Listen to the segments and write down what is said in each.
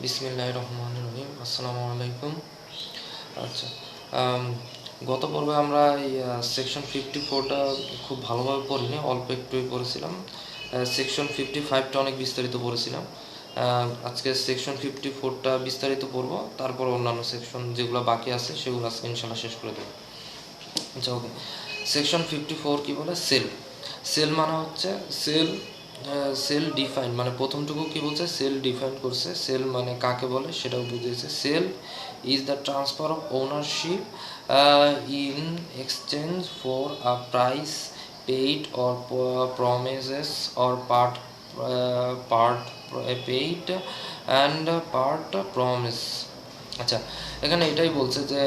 বিসমিল্লাহির রহমানির রহিম। আসসালামু আলাইকুম। আচ্ছা, গত পর্বে আমরা এই সেকশন 54টা খুব ভালোভাবে পড়িনি, অল্প একটুই পড়েছিলাম। সেকশন 55টা অনেক বিস্তারিত পড়েছিলাম। আজকে সেকশন 54টা বিস্তারিত পড়ব, তারপর অন্যান্য সেকশন যেগুলো বাকি আছে সেগুলো আজকে ইনশাল্লাহ শেষ করে দেব। আচ্ছা, ওকে। সেকশন 54 কি বলে? সেল। সেল মানে হচ্ছে সেল ডিফাইন, মানে প্রথমটুকু কি বলছে? সেল ডিফাইন করছে। সেল মানে কাকে বলে সেটাও বুঝিয়েছে। Sale is the transfer of ownership in exchange for a price paid or promises or part paid and part promise. আচ্ছা, এখানে এটাই বলছে যে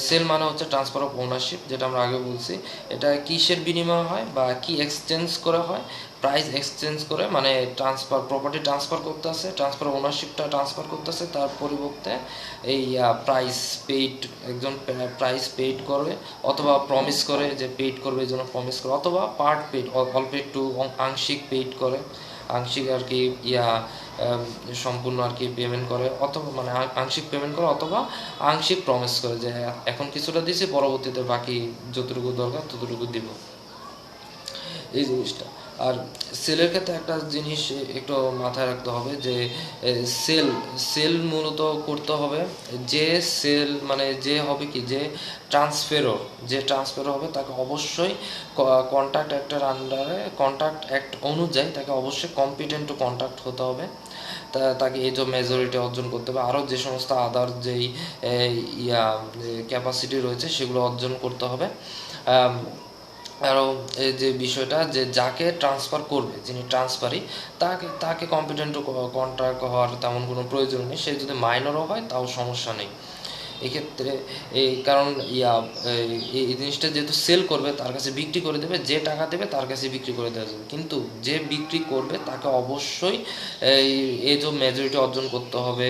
সেল মানে হচ্ছে ট্রান্সফার অফ ওনারশিপ, যেটা আমরা আগে বলছি। এটা কিসের বিনিময় হয় বা কি এক্সচেঞ্জ করা হয়? প্রাইস এক্সচেঞ্জ করে, মানে ট্রান্সফার, প্রপার্টি ট্রান্সফার করতে আসে, ট্রান্সফার ওনারশিপটা ট্রান্সফার করতে আসে, তার পরিবর্তে এই প্রাইস পেইড, একজন প্রাইস পেইড করে অথবা প্রমিস করে যে পেইড করবে, এই জন্য প্রমিস করে, অথবা পার্ট পেইড, অল্প একটু আংশিক পেইড করে, আংশিক আর কি সম্পূর্ণ আর কি পেমেন্ট করে, অথবা মানে আংশিক পেমেন্ট করে, অথবা আংশিক প্রমিস করে যে এখন কিছুটা দিছি, পরবর্তীতে বাকি যতটুকু দরকার ততটুকু দিব, এই জিনিসটা। আর সেলের ক্ষেত্রে একটা জিনিস একটু মাথায় রাখতে হবে যে সেল মূলত করতে হবে যে সেল, মানে যে হবে কি, যে ট্রান্সফেরর হবে তাকে অবশ্যই কন্ট্রাক্ট অ্যাক্টের আন্ডারে, কন্ট্রাক্ট অ্যাক্ট অনুযায়ী তাকে অবশ্যই কম্পিটেন্ট টু কন্ট্রাক্ট হতে হবে। তাকে এজ অফ মেজরিটি অর্জন করতে হবে, আরও যে সমস্ত আদার যেই ক্যাপাসিটি রয়েছে সেগুলো অর্জন করতে হবে। আরও এই যে বিষয়টা, যে যাকে ট্রান্সফার করবে, যিনি ট্রান্সফারি, তাকে কম্পিটেন্ট টু কন্ট্রাক্ট হওয়ার তেমন কোনো প্রয়োজন নেই। সে যদি মাইনরও হয় তাও সমস্যা নেই এক্ষেত্রে। এই কারণ এই জিনিসটা যেহেতু সেল করবে, তার কাছে বিক্রি করে দেবে, যে টাকা দেবে তার কাছে বিক্রি করে দেওয়া যাবে, কিন্তু যে বিক্রি করবে তাকে অবশ্যই এজ অফ মেজরিটি অর্জন করতে হবে,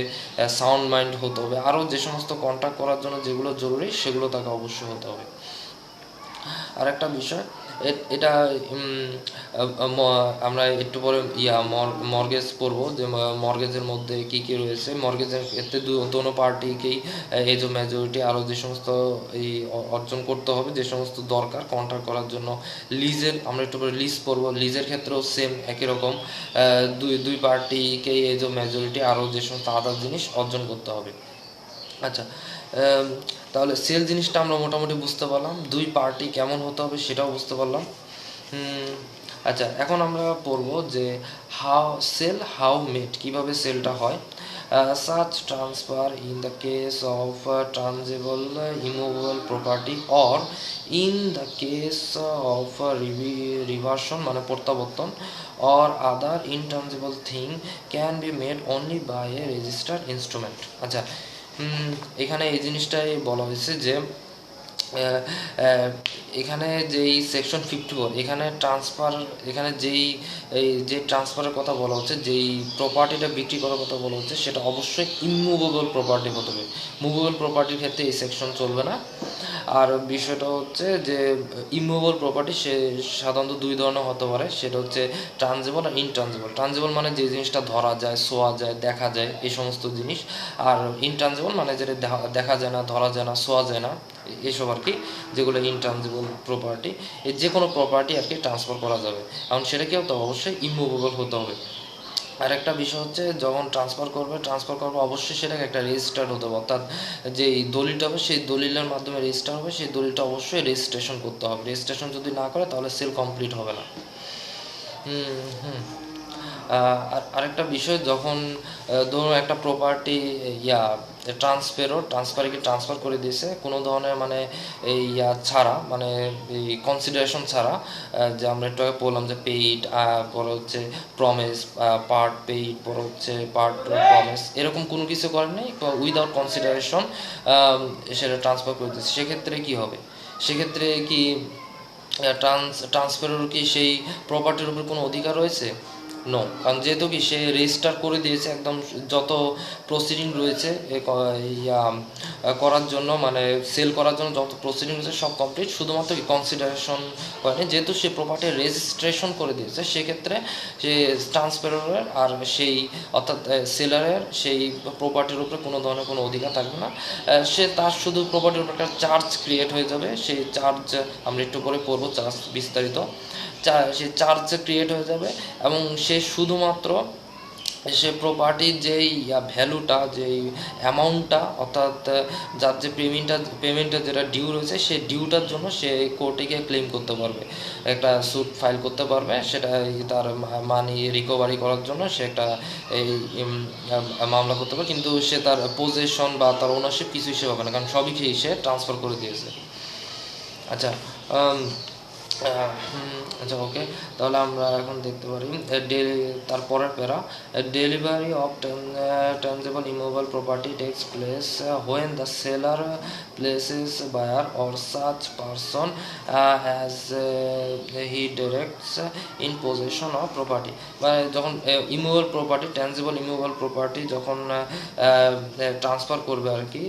সাউন্ড মাইন্ড হতে হবে, আরও যে সমস্ত কন্ট্রাক্ট করার জন্য যেগুলো জরুরি সেগুলো তাকে অবশ্যই হতে হবে। আর একটা বিষয়, এটা আমরা একটু পরে মর্গেজ পড়বো, যে মর্গেজের মধ্যে কি কি রয়েছে। মর্গেজের ক্ষেত্রে দোনো পার্টিকেই এজ অফ মেজরিটি আরও যে সমস্ত এই অর্জন করতে হবে, যে সমস্ত দরকার কন্ট্রাক্ট করার জন্য। লিজের আমরা একটু পরে লিজ পড়বো। লিজের ক্ষেত্রেও সেম একই রকম, দুই পার্টিকেই এজ অফ মেজরিটি আরও যে সমস্ত আদার জিনিস অর্জন করতে হবে। আচ্ছা, তাহলে সেল জিনিসটা আমরা মোটামুটি বুঝতে পারলাম, দুই পার্টি কেমন হতে হবে সেটাও বুঝতে পারলাম। আচ্ছা, এখন আমরা পড়বো যে হাউ মেড, কীভাবে সেলটা হয়। Such transfer in the case of tangible immovable property or in the case of reversion মানে প্রত্যাবর্তন or other intangible thing can be made only by a registered instrument. আচ্ছা, এখানে এই জিনিসটাই বলা হয়েছে যে এখানে যেই সেকশন 54, এখানে যে ট্রান্সফারের কথা বলা হচ্ছে, যেই প্রপার্টিটা বিক্রি করার কথা বলা হচ্ছে, সেটা অবশ্যই ইমুভেবল প্রপার্টি হতে হবে। মুভেবল প্রপার্টির ক্ষেত্রে এই সেকশন চলবে না। আর বিষয়টা হচ্ছে যে ইমুভেবল প্রপার্টি সে সাধারণত দুই ধরনের হতে পারে, সেটা হচ্ছে ট্রানজেবল আর ইনট্রানজেবল। ট্রানজেবল মানে যে জিনিসটা ধরা যায়, ছোঁয়া যায়, দেখা যায়, এই সমস্ত জিনিস। আর ইনট্রানজেবল মানে যেটা দেখা যায় না, ধরা যায় না, ছোঁয়া যায় না, এসব আর কি, যেগুলো ইনট্রানজেবল প্রপার্টি। এর যে কোনো প্রপার্টি আর কি ট্রান্সফার করা যাবে, কারণ সেটাকেও তো অবশ্যই ইমুভেবল হতে হবে। আর একটা বিষয় হচ্ছে, যখন ট্রান্সফার করবে অবশ্যই সেটাকে একটা রেজিস্টার্ড হতে হবে, অর্থাৎ যেই দলিলটা হবে সেই দলিলের মাধ্যমে রেজিস্টার হবে, সেই দলিলটা অবশ্যই রেজিস্ট্রেশন করতে হবে। রেজিস্ট্রেশন যদি না করে তাহলে সেল কমপ্লিট হবে না। আরেকটা বিষয়, যখন ধরুন একটা প্রপার্টি ট্রান্সফার করে দিয়েছে কোনো ধরনের মানে এই ছাড়া, মানে এই কনসিডারেশন ছাড়া, যে আমরা একটু আগে বললাম যে পেইড, পরে হচ্ছে প্রমিস, পার্ট পেইড, পরে হচ্ছে পার্ট প্রমিস, এরকম কোনো কিছু করেন নেই, উইদাউট কনসিডারেশন সেটা ট্রান্সফার করে দিয়েছে, সেক্ষেত্রে কি হবে? সেক্ষেত্রে কি ট্রান্সফারের কি সেই প্রপার্টির উপর কোনো অধিকার রয়েছে? নো, কারণ যেহেতু কি সে রেজিস্টার করে দিয়েছে একদম, যত প্রসিডিং রয়েছে করার জন্য, মানে সেল করার জন্য যত প্রসিডিং রয়েছে সব কমপ্লিট, শুধুমাত্র কনসিডারেশন করেনি। যেহেতু সে প্রপার্টি রেজিস্ট্রেশন করে দিয়েছে, সেক্ষেত্রে সে ট্রান্সফারের আর সেই অর্থাৎ সেলারের সেই প্রপার্টির উপরে কোনো ধরনের কোনো অধিকার থাকবে না। সে তার শুধু প্রপার্টির উপর একটা চার্জ ক্রিয়েট হয়ে যাবে। সেই চার্জ আমরা একটু পরে পড়বো, চার্জ বিস্তারিত। সে চার্জ ক্রিয়েট হয়ে যাবে এবং সে শুধুমাত্র সে প্রপার্টির যেই ভ্যালুটা, যেই অ্যামাউন্টটা, অর্থাৎ যার যে পেমেন্টের যেটা ডিউ রয়েছে, সেই ডিউটার জন্য সে কোর্টে গিয়ে ক্লেম করতে পারবে, একটা স্যুট ফাইল করতে পারবে। সেটা তার মানি রিকভারি করার জন্য সে একটা এই মামলা করতে পারবে, কিন্তু সে তার পজেশন বা তার ওনারশিপ কিছু হিসেবে হবে না, কারণ সবই সে ট্রান্সফার করে দিয়েছে। আচ্ছা, আচ্ছা, ওকে, তাহলে আমরা এখন দেখতে পারি তারপরের প্যারা, delivery of tangible immovable property takes place when the seller places buyer or such person as he directs in possession of property। মানে যখন immovable property, tangible immovable property যখন ট্রান্সফার করবে আর কি,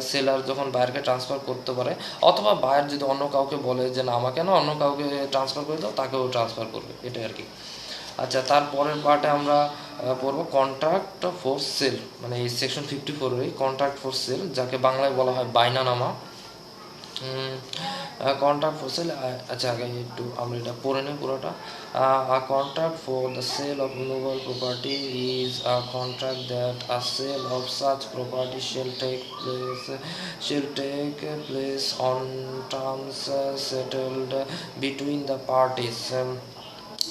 সেলার যখন বায়ারকে ট্রান্সফার করতে পারে, অথবা বায়ার যদি অন্য কাউকে বলে যে না আমাকে না অন্য কাউকে ট্রান্সফার করে দাও, তাকেও ট্রান্সফার করবে, এটাই আর কি। আচ্ছা, তারপরের পার্টে আমরা পড়বো কন্ট্রাক্ট ফর সেল, মানে এই সেকশন 54 কন্ট্রাক্ট ফর সেল, যাকে বাংলায় বলা হয় বাইনানামা। কন্ট্রাক্ট ফর সেল, আচ্ছা আগে একটু আমরা এটা পড়ে নিই পুরোটা। A contract for the sale of immovable property is a contract that a sale of such property shall take place on terms settled between the parties.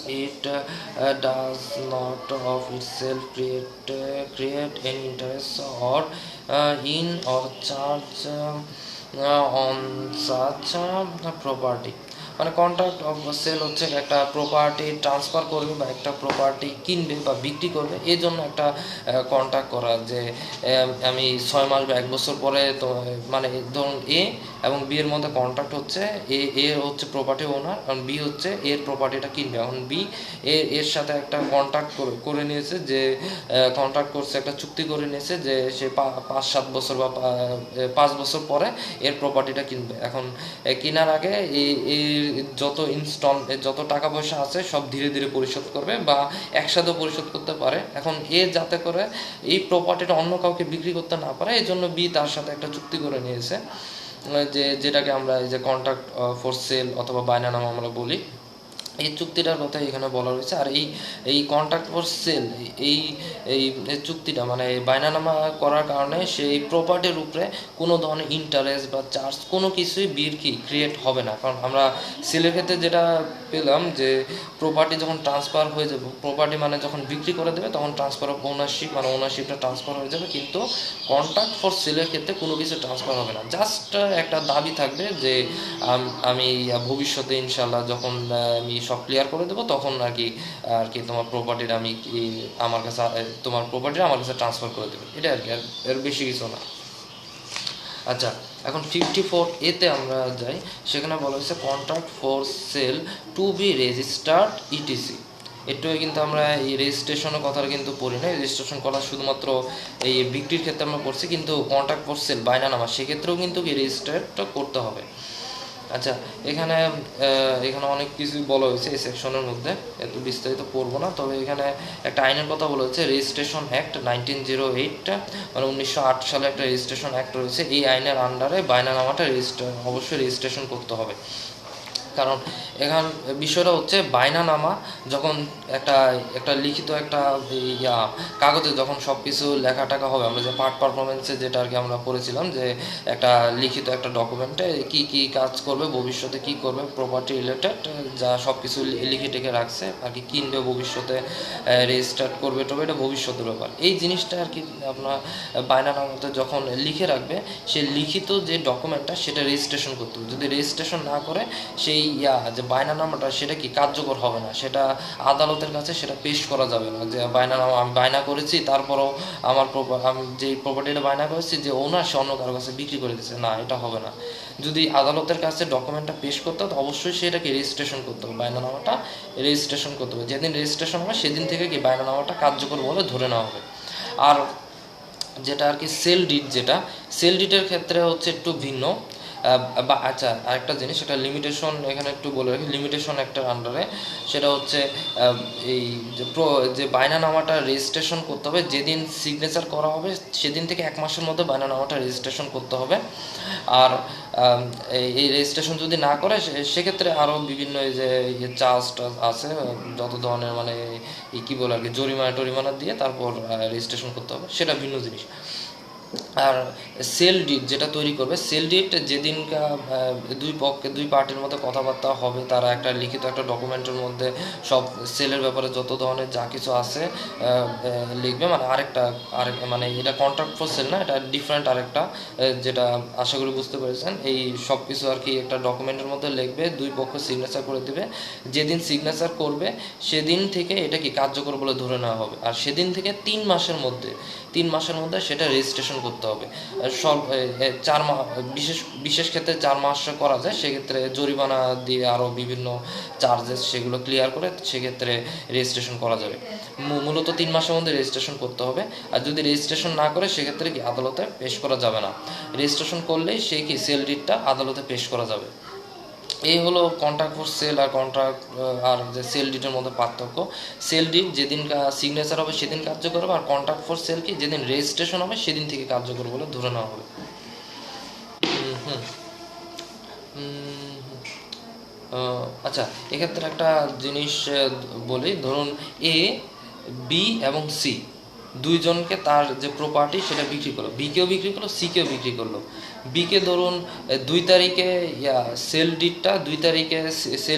It does not of itself create any interest or in or charge on such property। মানে contract of sell হচ্ছে একটা property transfer করবে বা একটা property কিনবে বা বিক্রি করবে, এই জন্য একটা কন্ট্রাক্ট করা, যে আমি 6 মাস বা 1 বছর পরে, তো মানে ধরুন এ এবং বি এর মধ্যে কন্ট্রাক্ট হচ্ছে, এ হচ্ছে প্রপার্টি ওনার, এবং বি হচ্ছে এর প্রপার্টিটা কিনবে। এখন বি এর সাথে একটা কন্ট্রাক্ট করে নিয়েছে, যে কন্ট্রাক্ট করছে, একটা চুক্তি করে নিয়েছে যে সে 5-7 বছর বা 5 বছর পরে এর প্রপার্টিটা কিনবে। এখন কেনার আগে এই যত টাকা পয়সা আছে সব ধীরে ধীরে পরিশোধ করবে বা একসাথে পরিশোধ করতে পারে। এখন এ যাতে করে এই প্রপার্টিটা অন্য কাউকে বিক্রি করতে না পারে, এই জন্য বি তার সাথে একটা চুক্তি করে নিয়েছে, যেটাকে আমরা এই যে কন্ট্রাক্ট ফর সেল অথবা বায়নানামা আমরা বলি। এই চুক্তিটার কথা এখানে বলা রয়েছে। আর এই কন্ট্রাক্ট ফর সেল, এই এই চুক্তিটা মানে বায়নানামা করার কারণে সেই প্রপার্টির উপরে কোনো ধরনের ইন্টারেস্ট বা চার্জ কোনো কিছুই বির কি ক্রিয়েট হবে না। কারণ আমরা সেলের ক্ষেত্রে যেটা পেলাম, যে প্রপার্টি যখন ট্রান্সফার হয়ে যাবে, প্রপার্টি মানে যখন বিক্রি করে দেবে তখন ট্রান্সফার অফ ওনারশিপ, মানে ওনারশিপটা ট্রান্সফার হয়ে যাবে, কিন্তু কন্ট্রাক্ট ফর সেলের ক্ষেত্রে কোনো কিছু ট্রান্সফার হবে না। জাস্ট একটা দাবি থাকবে যে আমি ভবিষ্যতে ইনশাল্লাহ যখন আমি সব ক্লিয়ার করে দেবো, তখন আর কি তোমার প্রপার্টিটা আমি আমার কাছে, তোমার প্রপার্টিটা আমার কাছে ট্রান্সফার করে দেবে, এটা আর কি, এর বেশি কিছু না। আচ্ছা, এখন 54A আমরা যাই। সেখানে বলা হয়েছে contract for sale to be registered ETC. একটু কিন্তু আমরা এই রেজিস্ট্রেশনের কথা কিন্তু পড়ি না, রেজিস্ট্রেশন করা শুধুমাত্র এই বিক্রির ক্ষেত্রে আমরা পড়ছি, কিন্তু কন্ট্রাক্ট ফর সেল বায়নানামা সেক্ষেত্রেও কিন্তু কি রেজিস্টারটা করতে হবে। আচ্ছা, এখানে অনেক কিছুই বলা হয়েছে এই সেকশনের মধ্যে, এত বিস্তারিত পড়বো না। তবে এখানে একটা আইনের কথা বলা হয়েছে, রেজিস্ট্রেশন অ্যাক্ট 1908, মানে 1908 সালে একটা রেজিস্ট্রেশন অ্যাক্ট রয়েছে। এই আইনের আন্ডারে বায়নানামাটা অবশ্যই রেজিস্ট্রেশন করতে হবে। কারণ এখান বিষয়টা হচ্ছে বায়নানামা যখন একটা লিখিত একটা কাগজে যখন সব কিছু লেখা টাকা হবে, আমরা যে পার্ট পারফরমেন্সে যেটা আর কি আমরা পড়েছিলাম, যে একটা লিখিত একটা ডকুমেন্টে কি কাজ করবে, ভবিষ্যতে কি করবে, প্রপার্টি রিলেটেড যা সব কিছু লিখে টেকে রাখছে আর কি, কিনবে ভবিষ্যতে, রেজিস্টার করবে, তবে এটা ভবিষ্যতের ব্যাপার। এই জিনিসটা আর কি আপনার বায়নানামাতে যখন লিখে রাখবে, সেই লিখিত যে ডকুমেন্টটা সেটা রেজিস্ট্রেশন করতে হবে। যদি রেজিস্ট্রেশন না করে, সেই এই যে বায়নানামাটা সেটা কি কার্যকর হবে না, সেটা আদালতের কাছে সেটা পেশ করা যাবে না। যে বায়নানামা আমি বায়না করেছি, তারপরও আমার আমি যে প্রপার্টিটা বায়না করেছি যে ওনার সে অন্য কারো কাছে বিক্রি করে দিচ্ছে, না, এটা হবে না। যদি আদালতের কাছে ডকুমেন্টটা পেশ করতে হয়, তো অবশ্যই সেটাকে রেজিস্ট্রেশন করতে হবে, বায়নানামাটা রেজিস্ট্রেশন করতে হবে। যেদিন রেজিস্ট্রেশন হবে সেদিন থেকে কি বায়নানামাটা কার্যকর বলে ধরে নেওয়া হবে। আর যেটা আর কি সেল ডিড, যেটা সেল ডিডের ক্ষেত্রে হচ্ছে একটু ভিন্ন। আচ্ছা, আরেকটা জিনিস, একটা লিমিটেশন এখানে একটু বলে রাখি, লিমিটেশন একটার আন্ডারে, সেটা হচ্ছে এই যে বায়নানামাটা রেজিস্ট্রেশন করতে হবে যেদিন সিগনেচার করা হবে সেদিন থেকে 1 মাসের মধ্যে বায়নানামাটা রেজিস্ট্রেশন করতে হবে। আর এই রেজিস্ট্রেশন যদি না করে সেক্ষেত্রে আরও বিভিন্ন এই যে চার্জ আছে, যত ধরনের মানে কী বলে আর কি, জরিমানা দিয়ে তারপর রেজিস্ট্রেশন করতে হবে, সেটা ভিন্ন জিনিস। আর সেল ডিড যেটা তৈরি করবে, সেল ডিড যেদিনকার দুই পার্টির মধ্যে কথাবার্তা হবে, তারা একটা লিখিত একটা ডকুমেন্টের মধ্যে সব সেলের ব্যাপারে যত ধরনের যা কিছু আছে লিখবে। মানে আরেক মানে এটা কন্ট্রাক্ট ফর সেল না, এটা ডিফারেন্ট আরেকটা, যেটা আশা করি বুঝতে পেরেছেন। এই সব কিছু আর কি একটা ডকুমেন্টের মধ্যে লিখবে, দুই পক্ষ সিগনেচার করে দেবে। যেদিন সিগনেচার করবে সেদিন থেকে এটা কি কার্যকর বলে ধরে নেওয়া হবে। আর সেদিন থেকে 3 মাসের মধ্যে সেটা রেজিস্ট্রেশন করতে হবে। সব 4 মাস, বিশেষ ক্ষেত্রে 4 মাস করা যায়, সেক্ষেত্রে জরিমানা দিয়ে আরও বিভিন্ন চার্জেস সেগুলো ক্লিয়ার করে সেক্ষেত্রে রেজিস্ট্রেশন করা যাবে। মূলত 3 মাসের মধ্যে রেজিস্ট্রেশন করতে হবে। আর যদি রেজিস্ট্রেশন না করে সেক্ষেত্রে কি আদালতে পেশ করা যাবে না। রেজিস্ট্রেশন করলেই সেই কি সেল ডিডটা আদালতে পেশ করা যাবে। এই হলো কন্ট্রাক্ট ফর সেল আর কন্ট্রাক্ট আর যে সেল ডিডের মধ্যে পার্থক্য। সেল ডিড যেদিন সিগনেচার হবে সেদিন কার্যকর হবে, আর কন্ট্রাক্ট ফর সেল কি যেদিন রেজিস্ট্রেশন হবে সেদিন থেকে কার্যকর বলে ধরে নেওয়া হবে। আচ্ছা, এক্ষেত্রে একটা জিনিস বলি, ধরুন এ, বি এবং সি দুইজনকে তার যে প্রপার্টি সেটা বিক্রি করলো, বিকেও বিক্রি করলো, সিকেও বিক্রি করলো। বিকে ধরুন 2 তারিখে সেল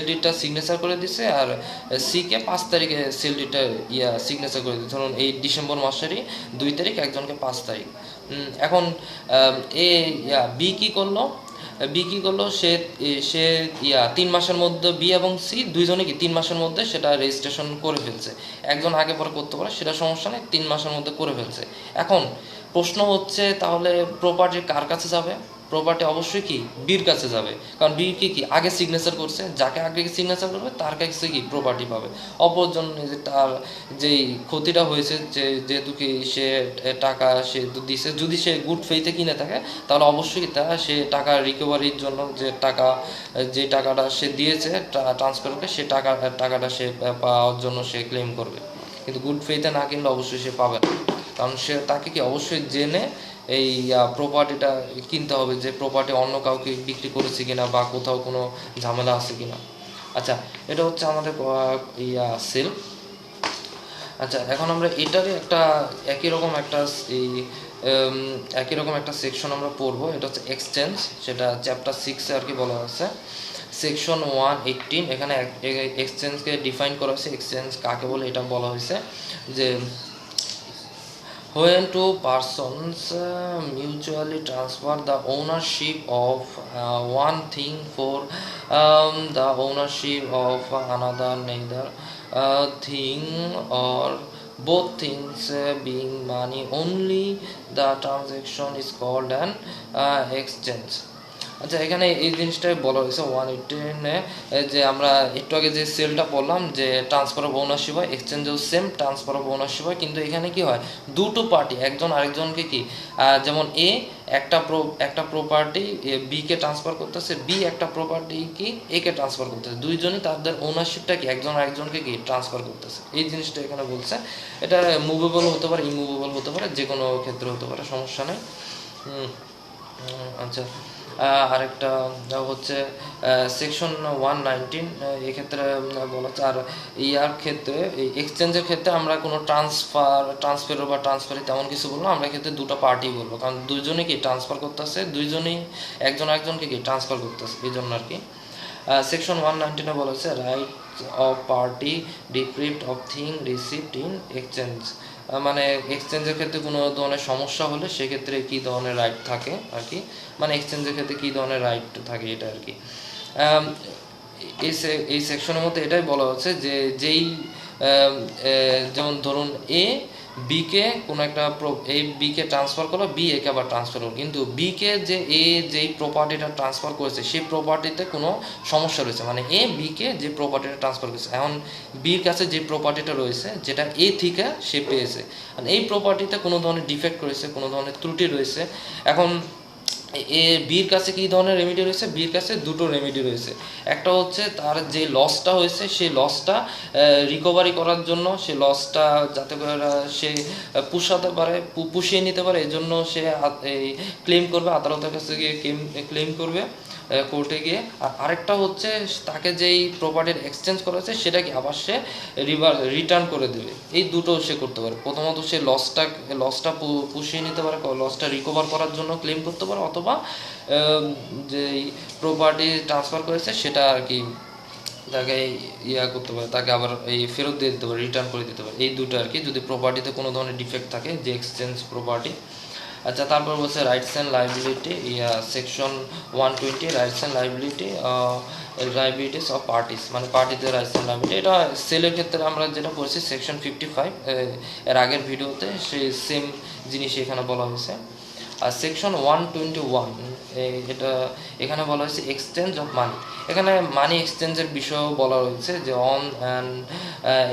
ডিডটা সিগনেচার করে দিছে, আর সিকে 5 তারিখে সেল ডিডটা সিগনেচার করে দিচ্ছে। ধরুন এই ডিসেম্বর মাসেরই 2 তারিখ, একজনকে 5 তারিখ। এখন বি কী করলো, সে সে 3 মাসের মধ্যে বি এবং সি দুইজনে কি 3 মাসের মধ্যে সেটা রেজিস্ট্রেশন করে ফেলছে। একজন আগে পরে করতে পারে, সেটা সমস্যা নেই, 3 মাসের মধ্যে করে ফেলছে। এখন প্রশ্ন হচ্ছে তাহলে প্রপার্টি কার কাছে যাবে? প্রপার্টি অবশ্যই কি বির কাছে যাবে, কারণ বি কি আগে সিগনেচার করছে, যাকে আগে সিগনেচার করবে তার কাছে কি প্রপার্টি পাবে। অপরজন যে তার যেই ক্ষতিটা হয়েছে, যেহেতু কি সে টাকা সে দিছে, যদি সে গুড ফেইথে কিনে থাকে তাহলে অবশ্যই সে টাকা রিকভারির জন্য যে টাকাটা সে দিয়েছে ট্রান্সফারকে, সে টাকাটা সে পাওয়ার জন্য সে ক্লেম করবে। কিন্তু গুড ফেইথে না কিনলে অবশ্যই সে পাবে না, কারণ তাকে কি অবশ্যই জেনে এই প্রপার্টিটা কিনতে হবে, যে প্রপার্টি অন্য কাউকে বিক্রি করেছে কিনা বা কোথাও কোনো ঝামেলা আছে কিনা। আচ্ছা, এটা হচ্ছে আমাদের সেল। আচ্ছা, এখন আমরা এটারই একই রকম একটা সেকশন আমরা পড়বো, এটা হচ্ছে এক্সচেঞ্জ, সেটা চ্যাপ্টার 6 আর কি বলা আছে, সেকশন 118। এখানে এক্সচেঞ্জকে ডিফাইন করা হয়েছে। এক্সচেঞ্জ কাকে বলে এটা বলা হয়েছে যে when two persons mutually transfer the ownership of one thing for the ownership of another, neither thing or both things being money only, the transaction is called an exchange. আচ্ছা, এখানে এই জিনিসটাই বলা হয়েছে 118-এ, যে আমরা একটু আগে যে সেলটা বললাম যে ট্রান্সফার অফ ওনারশিপ হয়, এক্সচেঞ্জেও সেম ট্রান্সফার অফ ওনারশিপ হয়, কিন্তু এখানে কি হয়, দুটো পার্টি একজন আরেকজনকে কি যেমন এ একটা প্রপার্টি বিকে ট্রান্সফার করতেছে, বি একটা প্রপার্টি কি একে ট্রান্সফার করতেছে, দুইজনই তাদের ওনারশিপটা কি একজন আরেকজনকে কি ট্রান্সফার করতেছে। এই জিনিসটা এখানে বলছে। এটা মুভেবল হতে পারে, ইমুভেবল হতে পারে, যে কোনো ক্ষেত্রে হতে পারে, সমস্যা নেই। আচ্ছা, আরেকটা হচ্ছে সেকশন 119, এক্ষেত্রে বলা হচ্ছে। আর ইয়ার ক্ষেত্রে এই এক্সচেঞ্জের ক্ষেত্রে আমরা কোনো ট্রান্সফার বা ট্রান্সফারি তেমন কিছু বলবো, আমরা ক্ষেত্রে দুটো পার্টি বলবো, কারণ দুইজনে কি ট্রান্সফার করতেছে, দুইজনেই একজন আরেকজনকে কি ট্রান্সফার করতেছে, এই জন্য আর কি। সেকশন 119-এ বলা হচ্ছে right of party deprived of thing received in exchange. মানে এক্সচেঞ্জের ক্ষেত্রে কোনো ধরনের সমস্যা হলে সেক্ষেত্রে কী ধরনের রাইট থাকে আর কি, মানে এক্সচেঞ্জের ক্ষেত্রে কী ধরনের রাইট থাকে এটা আর কি। এই সেকশনের মধ্যে এটাই বলা হচ্ছে যে যেই যেমন ধরুন এ বিকে কোনো একটা এ বিকে ট্রান্সফার করলো, বি একে আবার ট্রান্সফার করলো, কিন্তু বিকে যে এ যেই প্রপার্টিটা ট্রান্সফার করেছে সেই প্রপার্টিতে কোনো সমস্যা রয়েছে, মানে এ বিকে যে প্রপার্টিটা ট্রান্সফার করেছে, এখন বির কাছে যে প্রপার্টিটা রয়েছে যেটা এ থেকে সে পেয়েছে, এই প্রপার্টিতে কোনো ধরনের ডিফেক্ট রয়েছে, কোনো ধরনের ত্রুটি রয়েছে। এখন এ বির কাছে কী ধরনের রেমেডি রয়েছে? বির কাছে দুটো রেমেডি রয়েছে। একটা হচ্ছে তার যে লসটা হয়েছে সেই লসটা রিকভারি করার জন্য, সে লসটা যাতে করে সে পুষাতে পারে, পুষিয়ে নিতে পারে, এই জন্য সে এই ক্লেম করবে, আদালতের কাছে গিয়ে ক্লেম করবে কোর্টে গিয়ে। আর আরেকটা হচ্ছে তাকে যেই প্রপার্টির এক্সচেঞ্জ করা হয়েছে সেটাকে আবার সে রিটার্ন করে দেবে। এই দুটো সে করতে পারে। প্রথমত সে লসটা পুষিয়ে নিতে পারে, লসটা রিকভার করার জন্য ক্লেম করতে পারে, অথবা যেই প্রপার্টি ট্রান্সফার করেছে সেটা আর কি তাকে করতে পারে, তাকে আবার এই ফেরত দিয়ে দিতে পারে, রিটার্ন করে দিতে পারে। এই দুটো আর কি, যদি প্রপার্টিতে কোনো ধরনের ডিফেক্ট থাকে, যে এক্সচেঞ্জ প্রপার্টি। আচ্ছা, তারপর বলছে rights and liability, section 120 rights and liabilities of parties, মানে পার্টিদের রাইটস অ্যান্ড লাইবিলিটি। এটা সেলের ক্ষেত্রে আমরা যেটা পড়েছি সেকশন 55 এর আগের ভিডিওতে, সেই সেম জিনিস এখানে বলা হয়েছে। আর সেকশন 121 এটা এখানে বলা হয়েছে এক্সচেঞ্জ অফ মানি। এখানে মানি এক্সচেঞ্জের বিষয়েও বলা হয়েছে যে on and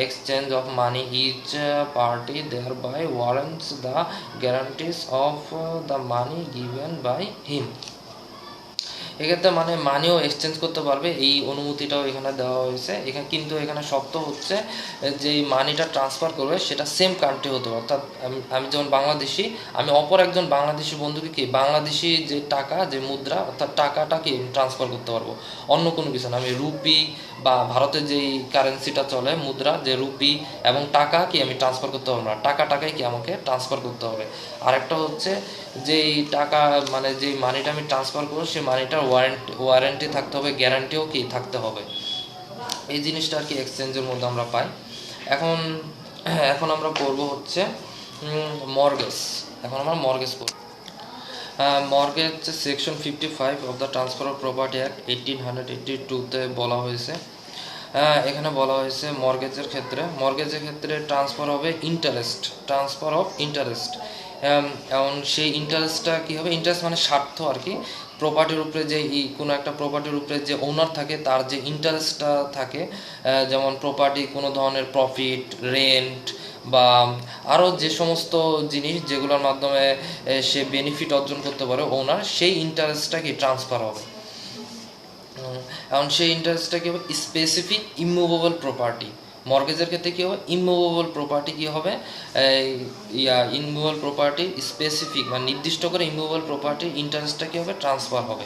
exchange of money each party thereby warrants the guarantees of the money given by him. এক্ষেত্রে মানে মানিও এক্সচেঞ্জ করতে পারবে, এই অনুমতিটাও এখানে দেওয়া হয়েছে। এখানে কিন্তু এখানে শর্ত হচ্ছে যে মানিটা ট্রান্সফার করবে সেটা সেম কান্ট্রি হতে হবে, অর্থাৎ আমি যেমন বাংলাদেশি, আমি অপর একজন বাংলাদেশি বন্ধুকে কি বাংলাদেশি যে টাকা, যে মুদ্রা, অর্থাৎ টাকাটাকে ট্রান্সফার করতে পারবো, অন্য কোনো কিছু না। আমি রুপি বা ভারতের যেই কারেন্সিটা চলে মুদ্রা, যে রুপি এবং টাকা কি আমি ট্রান্সফার করতে পারবো না, টাকাটাকে কি আমাকে ট্রান্সফার করতে হবে। আরেকটা হচ্ছে যেই টাকা, মানে যেই মানিটা আমি ট্রান্সফার করবো সেই মানিটার ওয়ারেন্টি থাকতে হবে, গ্যারান্টিও কি থাকতে হবে। এই জিনিসটা আর কি এক্সচেঞ্জের মধ্যে আমরা পাই। এখন আমরা পড়বো হচ্ছে মর্গেজ। এখন আমরা মর্গেজ পড়ব। Mortgage section 55 of the transfer of property act 1882-তে বলা হয়েছে। এখানে বলা হয়েছে মর্গেজের ক্ষেত্রে ট্রান্সফার হবে ট্রান্সফার অফ ইন্টারেস্ট। এবং সেই ইন্টারেস্টটা কী হবে? ইন্টারেস্ট মানে স্বার্থ আর কি। প্রপার্টির উপরে যে কোনো একটা প্রপার্টির উপরে যে ওনার থাকে তার যে ইন্টারেস্টটা থাকে, যেমন প্রপার্টি কোনো ধরনের প্রফিট, রেন্ট বা আরও যে সমস্ত জিনিস যেগুলোর মাধ্যমে সে বেনিফিট অর্জন করতে পারে ওনার, সেই ইন্টারেস্টটা কি ট্রান্সফার হবে। এখন সেই ইন্টারেস্টটা কী হবে? Specific immovable property. মর্গেজের ক্ষেত্রে কী হবে? ইমুভেবল প্রপার্টি কী হবে? ইমুভেবল প্রপার্টি স্পেসিফিক মানে নির্দিষ্ট করে ইমুভেবল প্রপার্টির ইন্টারেস্টটা কী হবে? ট্রান্সফার হবে।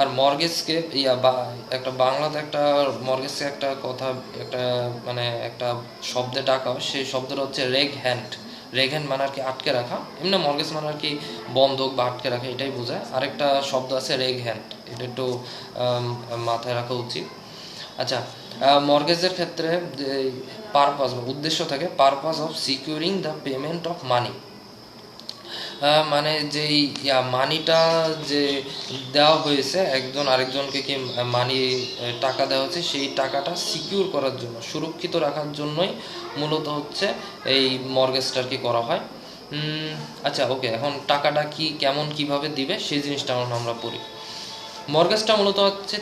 আর মর্গেজকে বা একটা বাংলাতে একটা মর্গেজকে একটা কথা, একটা মানে একটা শব্দে ডাকা হয়, সেই শব্দটা হচ্ছে রেগ হ্যান্ড মানে আর কি আটকে রাখা। এমনি মর্গেজ মানে আর কি বন্ধক বা আটকে রাখা, এটাই বোঝায়। আরেকটা শব্দ আছে রেগ হ্যান্ড, এটা একটু মাথায় রাখা উচিত। আচ্ছা, মর্গেজের ক্ষেত্রে যে পারপাস বা উদ্দেশ্য থাকে, purpose of securing the payment of money, মানে যেই মানিটা যে দেওয়া হয়েছে, একজন আরেকজনকে কি মানি টাকা দেওয়া হচ্ছে, সেই টাকাটা সিকিউর করার জন্য, সুরক্ষিত রাখার জন্যই মূলত হচ্ছে এই মর্গেজটা কি করা হয়। আচ্ছা, ওকে, এখন টাকাটা কিভাবে দিবে সেই জিনিসটা আমরা পড়ি। মর্গেজটা মূলত হচ্ছে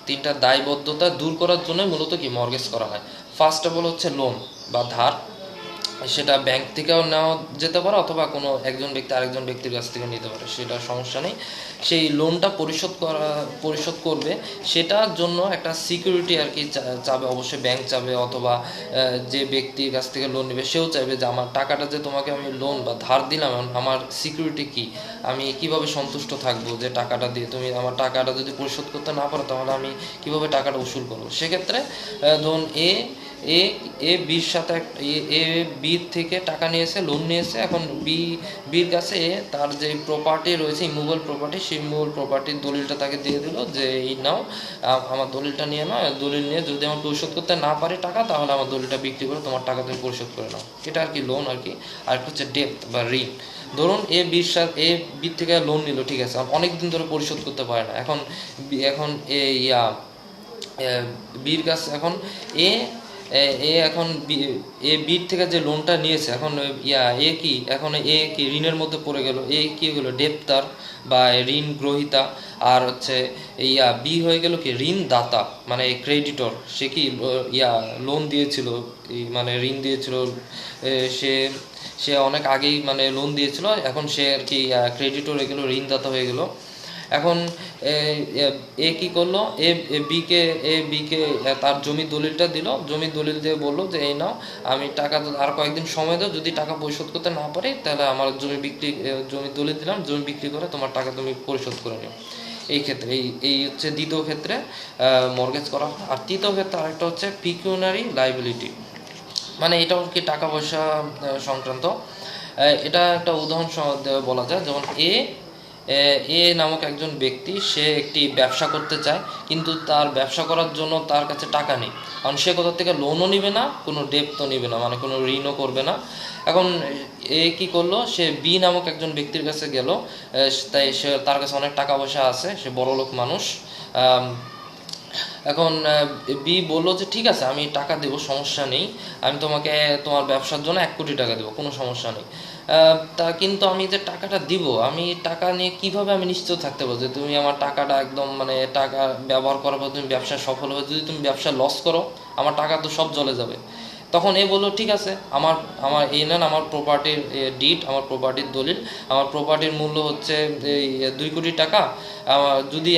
তিনটা দায়বদ্ধতা দূর করার জন্য মূলত কি মর্গেজ করা হয়। ফার্স্ট অফ অল হচ্ছে লোন বা ধার, সেটা ব্যাংক থেকেও নেওয়া যেতে পারে অথবা কোনো একজন ব্যক্তি আরেকজন ব্যক্তির কাছ থেকে নিতে পারে, সেটা সমস্যা নেই। সেই লোনটা পরিশোধ করবে, সেটার জন্য একটা সিকিউরিটি আর কি চাবে, অবশ্যই ব্যাংক চাবে, অথবা যে ব্যক্তির কাছ থেকে লোন নেবে সেও চাইবে যে আমার টাকাটা যে তোমাকে আমি লোন বা ধার দিলাম, আমার সিকিউরিটি কি, আমি কিভাবে সন্তুষ্ট থাকবো যে টাকাটা দিয়ে তুমি আমার টাকাটা যদি পরিশোধ করতে না পারো তাহলে আমি কিভাবে টাকাটা উসুল করবো। সেক্ষেত্রে ধরুন এ এ বির সাথে এ বির থেকে টাকা নিয়েছে, লোন নিয়েছে। এখন বির কাছে তার যে প্রপার্টি রয়েছে, ইমুভেবল প্রপার্টি, সেই ইমুভেবল প্রপার্টির দলিলটা তাকে দিয়ে দিল যে এই নাও, আমার দলিলটা নিয়ে নাও। দলিল নিয়ে যদি আমার পরিশোধ করতে না পারি টাকা, তাহলে আমার দলিলটা বিক্রি করে তোমার টাকা তুমি পরিশোধ করে নাও। এটা আর কি লোন আর কি। আর একটা হচ্ছে ডেপ্ট বা ঋণ। ধরুন বির থেকে লোন নিল, ঠিক আছে, অনেক দিন ধরে পরিশোধ করতে পারে না। এখন এখন বির কাছে এখন এ এখন বির থেকে যে লোনটা নিয়েছে, এখন এ কি ঋণের মধ্যে পড়ে গেল। এ কি হলো, ডেপ্টার বা ঋণ গ্রহীতা। আর হচ্ছে বি হয়ে গেল কি ঋণদাতা, মানে ক্রেডিটর। সে কি লোন দিয়েছিল, মানে ঋণ দিয়েছিল, সে সে অনেক আগেই মানে লোন দিয়েছিল। এখন সে আর কি ক্রেডিটর হয়ে গেল, ঋণদাতা হয়ে গেল। এখন এ কি করলো, বিকে তার জমির দলিলটা দিল। জমির দলিল দিয়ে বললো যে এই নাও, আমি টাকা আর কয়েকদিন সময় দাও, যদি টাকা পরিশোধ করতে না পারি তাহলে আমার জমির দলিল দিলাম, জমি বিক্রি করে তোমার টাকা তুমি পরিশোধ করে নিও। এই ক্ষেত্রে এই হচ্ছে দ্বিতীয় ক্ষেত্রে মর্গেজ করা হয়। আর তৃতীয় ক্ষেত্রে আরেকটা হচ্ছে পিকিউনারি লাইবিলিটি, মানে এটাও কি টাকা পয়সা সংক্রান্ত। এটা একটা উদাহরণ বলা যায়, যেমন এ নামক একজন ব্যক্তি, সে একটি ব্যবসা করতে চায়, কিন্তু তার ব্যবসা করার জন্য তার কাছে টাকা নেই। কারণ সে কোথা থেকে লোনও নিবে না, কোনো ডেপ্টও নিবে না, মানে কোনো ঋণও করবে না। এখন এ কি করলো, সে বি নামক একজন ব্যক্তির কাছে গেল। তাই তার কাছে অনেক টাকা পয়সা আছে, সে বড়লোক মানুষ। এখন বি বললো যে ঠিক আছে, আমি টাকা দেবো, সমস্যা নেই, আমি তোমাকে তোমার ব্যবসার জন্য 1 কোটি টাকা দেবো, কোনো সমস্যা নেই। তা কিন্তু আমি যে টাকাটা দিব, আমি টাকা নিয়ে কিভাবে আমি নিশ্চিত থাকতে পারবো যে তুমি আমার টাকাটা একদম মানে টাকা ব্যবহার করার পর তুমি ব্যবসা সফল হবে। যদি তুমি ব্যবসা লস করো, আমার টাকা তো সব জলে যাবে। তখন এ বললো ঠিক আছে, আমার আমার এই নেন আমার প্রপার্টির ডিড, আমার প্রপার্টির দলিল। আমার প্রপার্টির মূল্য হচ্ছে এই 2 কোটি টাকা। যদি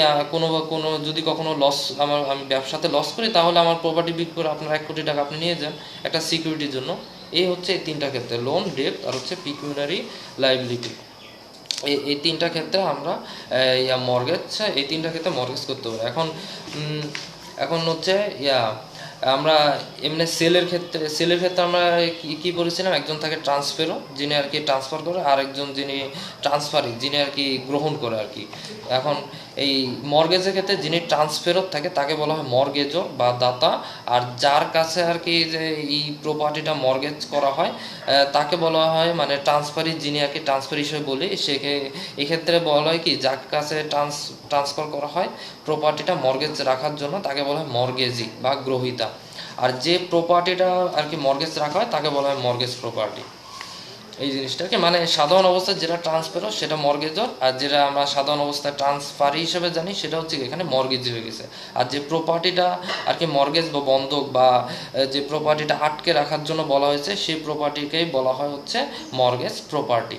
যদি কখনো আমি ব্যবসাতে লস করি, তাহলে আমার প্রপার্টি বিক্রি করে আপনার 1 কোটি টাকা আপনি নিয়ে যান একটা সিকিউরিটির জন্য। এই হচ্ছে এই 3টা ক্ষেত্রে, লোন, ডেপ্ট আর হচ্ছে পিকিউনারি লাইবিলিটি। এই 3টা ক্ষেত্রে আমরা এই 3টা ক্ষেত্রে মর্গেজ করতে পারি। এখন হচ্ছে আমরা এমনি সেলের ক্ষেত্রে আমরা কি বলেছিলাম, একজন থাকে ট্রান্সফারও, যিনি আর কি ট্রান্সফার করে, আর একজন যিনি ট্রান্সফারিং, যিনি আর কি গ্রহণ করে আর কি। এখন এই মর্গেজের ক্ষেত্রে যিনি ট্রান্সফেরত থাকে তাকে বলা হয় মর্গেজর বা দাতা। আর যার কাছে আর কি যে এই প্রপার্টিটা মর্গেজ করা হয় তাকে বলা হয় মানে ট্রান্সফারি, যিনি আর কি ট্রান্সফার হিসেবে বলি এক্ষেত্রে বলা হয় কি, যার কাছে ট্রান্সফার করা হয় প্রপার্টিটা মর্গেজ রাখার জন্য, তাকে বলা হয় মর্গেজি বা গ্রহীতা। আর যে প্রপার্টিটা আর কি মর্গেজ রাখা হয় তাকে বলা হয় মর্গেজ প্রপার্টি। এই জিনিসটাকে মানে সাধারণ অবস্থায় যেটা ট্রান্সফারও সেটা মর্গেজর, আর যেটা আমরা সাধারণ অবস্থায় ট্রান্সফারি হিসেবে জানি সেটা হচ্ছে এখানে মর্গেজ হয়ে গেছে। আর যে প্রপার্টিটা আর কি মর্গেজ বা বন্ধক বা যে প্রপার্টিটা আটকে রাখার জন্য বলা হয়েছে, সেই প্রপার্টিকেই বলা হয় হচ্ছে মর্গেজ প্রপার্টি।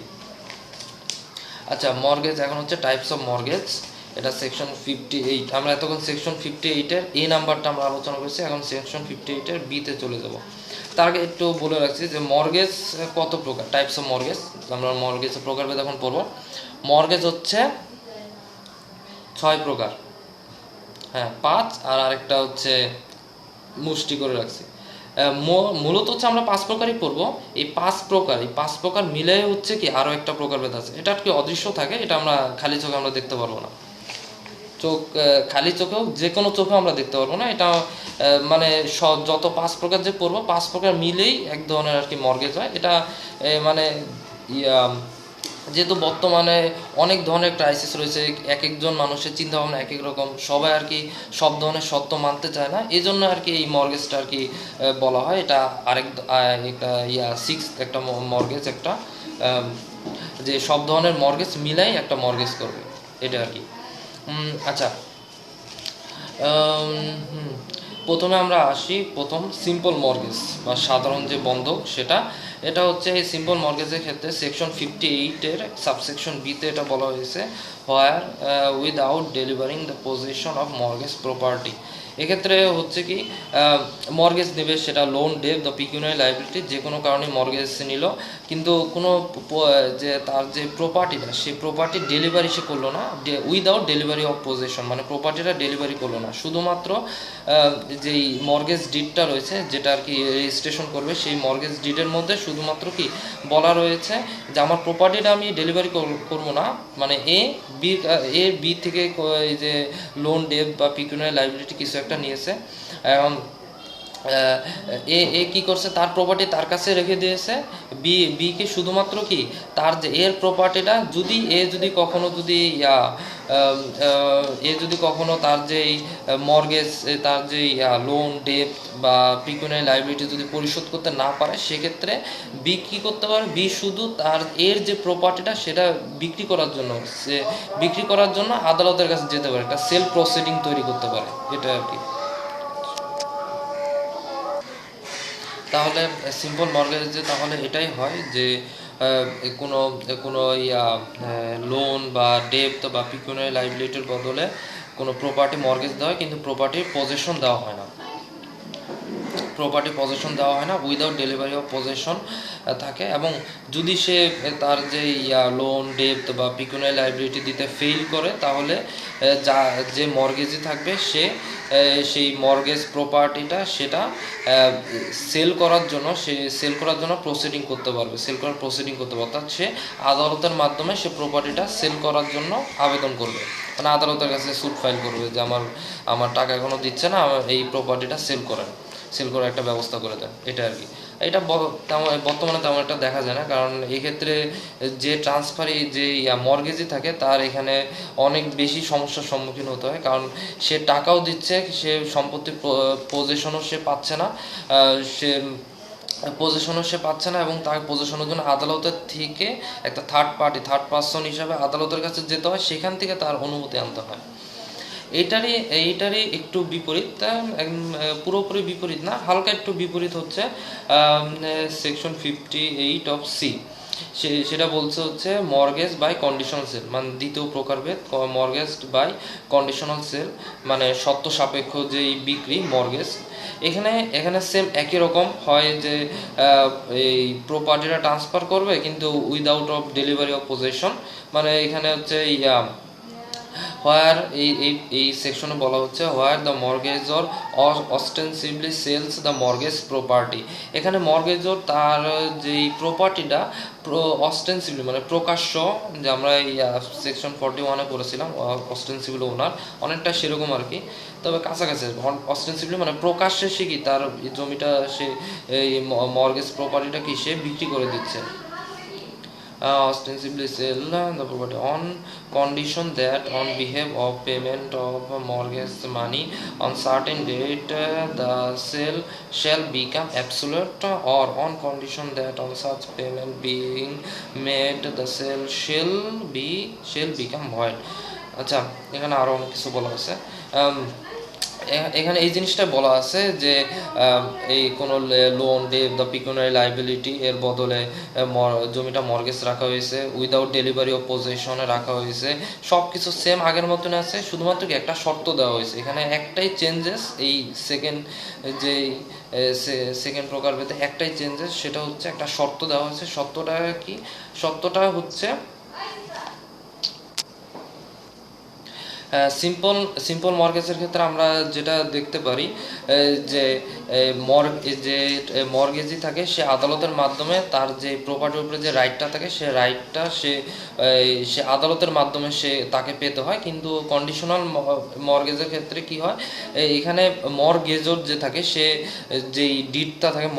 আচ্ছা, মর্গেজ এখন হচ্ছে টাইপস অফ মর্গেজ। এটা সেকশন 58। আমরা এতক্ষণ সেকশন 58-এর এ নাম্বারটা আমরা আলোচনা করছি, এখন সেকশন 58-এর বিতে চলে যাব। তার আগে একটু বলে রাখছি যে মর্গেজ কত প্রকার, টাইপস অফ মর্গেজ। আমরা মর্গেজের প্রকারভেদ এখন পড়ব। মর্গেজ হচ্ছে 6 প্রকার, হ্যাঁ 5, আর আরেকটা হচ্ছে মুষ্টি করে রাখছি। মূলত হচ্ছে আমরা 5 প্রকারই পড়বো। এই 5 প্রকার মিলে হচ্ছে কি আরও একটা প্রকারভেদ আছে, এটা আর কি অদৃশ্য থাকে, এটা আমরা খালি চোখে আমরা দেখতে পারবো না। খালি চোখেও যে কোনো চোখেও আমরা দেখতে পারবো না। এটা মানে যত 5 প্রকার যে পড়বো, 5 প্রকার মিলেই এক ধরনের আর কি মর্গেজ হয়। এটা মানে যেহেতু বর্তমানে অনেক ধরনের ক্রাইসিস রয়েছে, এক একজন মানুষের চিন্তাভাবনা এক এক রকম, সবাই আর কি সব ধরনের সত্য মানতে চায় না, এই জন্য আর কি এই মর্গেজটা আর কি বলা হয়। এটা আরেক একটা মর্গেজ, একটা যে সব ধরনের মর্গেজ মিলাই একটা মর্গেজ করবে, এটা আর কি। আচ্ছা, প্রথমে আমরা আসি প্রথম সিম্পল মর্গেজ বা সাধারণ যে বন্ধক সেটা। এটা হচ্ছে এই সিম্পল মর্গেজের ক্ষেত্রে সেকশন 58-এর সাবসেকশন বিতে এটা বলা হয়েছে, where without delivering the possession of mortgage property. এক্ষেত্রে হচ্ছে কি মর্গেজ নেবে, সেটা loan, debt, the pecuniary liability, যে কোনো কারণে মর্গেজ নিল, কিন্তু কোনো যে তার যে প্রপার্টিটা, সেই প্রপার্টি ডেলিভারি সে করলো না, উইদাউট ডেলিভারি অফ পজিশন, মানে প্রপার্টিটা ডেলিভারি করলো না, শুধুমাত্র যেই মর্গেজ ডিডটা রয়েছে, যেটা আর কি রেজিস্ট্রেশন করবে, সেই মর্গেজ ডিডের মধ্যে শুধুমাত্র কি বলা রয়েছে যে আমার প্রপার্টিটা আমি ডেলিভারি করবো না, মানে বি থেকে এই যে লোন, ডেট বা পিকিউনিয়ারি লায়াবিলিটি কিছু একটা নিয়েছে, এ কি করছে, তার প্রপার্টি তার কাছে রেখে দিয়েছে, বিকে শুধুমাত্র কি তার যে এর প্রপার্টিটা যদি কখনো তার যেই মর্গেজ, তার যেই লোন, ডেট বা পিকিউনিয়ারি লায়াবিলিটি যদি পরিশোধ করতে না পারে, সেক্ষেত্রে বি কী করতে পারে, বি শুধু তার এর যে প্রপার্টিটা সেটা বিক্রি করার জন্য আদালতের কাছে যেতে পারে, একটা সেলফ প্রসিডিং তৈরি করতে পারে, এটা আর কি। তাহলে সিম্পল মর্গেজে তাহলে এটাই হয় যে কোনো কোনো লোন বা ডেপ্ট বা পিকিউনিয়ারি লায়াবিলিটির বদলে কোনো প্রপার্টি মর্গেজ দেওয়া হয়, কিন্তু প্রপার্টির পজেশন দেওয়া হয় না, উইদাউট ডেলিভারি অফ পজেশন থাকে। এবং যদি সে তার যে লোন, ডেপ্ট বা পিকিউনিয়ারি লায়াবিলিটি দিতে ফেইল করে, তাহলে যে মর্গেজি থাকবে সেই মর্গেজ প্রপার্টিটা সেটা সেল করার জন্য প্রসিডিং করতে পারবে, অর্থাৎ সে আদালতের মাধ্যমে সে প্রপার্টিটা সেল করার জন্য আবেদন করবে, মানে আদালতের কাছে স্যুট ফাইল করবে যে আমার টাকা এখনো দিচ্ছে না, এই প্রপার্টিটা সেল করার একটা ব্যবস্থা করে দেন, এটা আর কি। এটা বর্তমানে তেমন একটা দেখা যায় না, কারণ এক্ষেত্রে যে ট্রান্সফারি যে মর্গেজি থাকে তার এখানে অনেক বেশি সমস্যার সম্মুখীন হতে হয়, কারণ সে টাকাও দিচ্ছে, সে সম্পত্তির পজিশনও সে পাচ্ছে না, এবং তার পজিশনের জন্য আদালতের থেকে একটা থার্ড পার্সন হিসাবে আদালতের কাছে যেতে হয়, সেখান থেকে তার অনুমতি আনতে হয়। এইটারই একটু বিপরীত, পুরোপুরি বিপরীত না, হালকা একটু বিপরীত হচ্ছে সেকশন 58 অফ সি। সেটা বলছে হচ্ছে মর্গেজ বাই কন্ডিশনাল সেল, মানে দ্বিতীয় প্রকারভেদ, মর্গেজ বাই কন্ডিশনাল সেল, মানে শর্ত সাপেক্ষ যেই বিক্রি মর্গেজ। এখানে সেম একই রকম হয় যে এই প্রপার্টিটা ট্রান্সফার করবে কিন্তু without of delivery of possession, মানে এখানে হচ্ছে হোয়ার এই সেকশনে বলা হচ্ছে where the mortgagor ostensibly sells the mortgage property. এখানে মর্গেজর তার যেই প্রপার্টিটা অস্টেন্সিভলি মানে প্রকাশ্য, যে আমরা এই সেকশন 41-এ পড়েছিলাম অস্টেন্সিবল ওনার, অনেকটা সেরকম আর কি, তবে কাছাকাছি। অস্টেন্সিভলি মানে প্রকাশ্যে সে কি তার জমিটা সে এই মর্গেজ প্রপার্টিটা কি সে বিক্রি করে দিচ্ছে। Ostensibly sell the property on condition that on behalf of payment of mortgage money on certain date the sale shall become absolute, or on condition that on such payment being made the sale shall become void. আচ্ছা, এখানে আরো অনেক কিছু বলা আছে। এখানে এই জিনিসটা বলা আছে যে এই কোনো লোন, ডেট বা পিকিউনিয়ারি লায়াবিলিটি এর বদলে জমিটা মর্গেজ রাখা হয়েছে, উইদাউট ডেলিভারি অফ পজেশনে রাখা হয়েছে, সব কিছু সেম আগের মতন আছে, শুধুমাত্র কি একটা শর্ত দেওয়া হয়েছে। এখানে একটাই চেঞ্জেস, এই সেকেন্ড প্রকারভেদে একটাই চেঞ্জেস, সেটা হচ্ছে একটা শর্ত দেওয়া হয়েছে। শর্তটা হচ্ছে সিম্পল মর্গেজের ক্ষেত্রে আমরা যেটা দেখতে পারি যে মর্গেজি থাকে, সে আদালতের মাধ্যমে তার যে প্রপার্টির উপরে যে রাইটটা থাকে, সে রাইটটা সে আদালতের মাধ্যমে তাকে পেতে হয়। কিন্তু কন্ডিশনাল মর্গেজের ক্ষেত্রে কি হয়, এখানে মর্গেজর যে থাকে, সে যেই ডিডটা থাকে,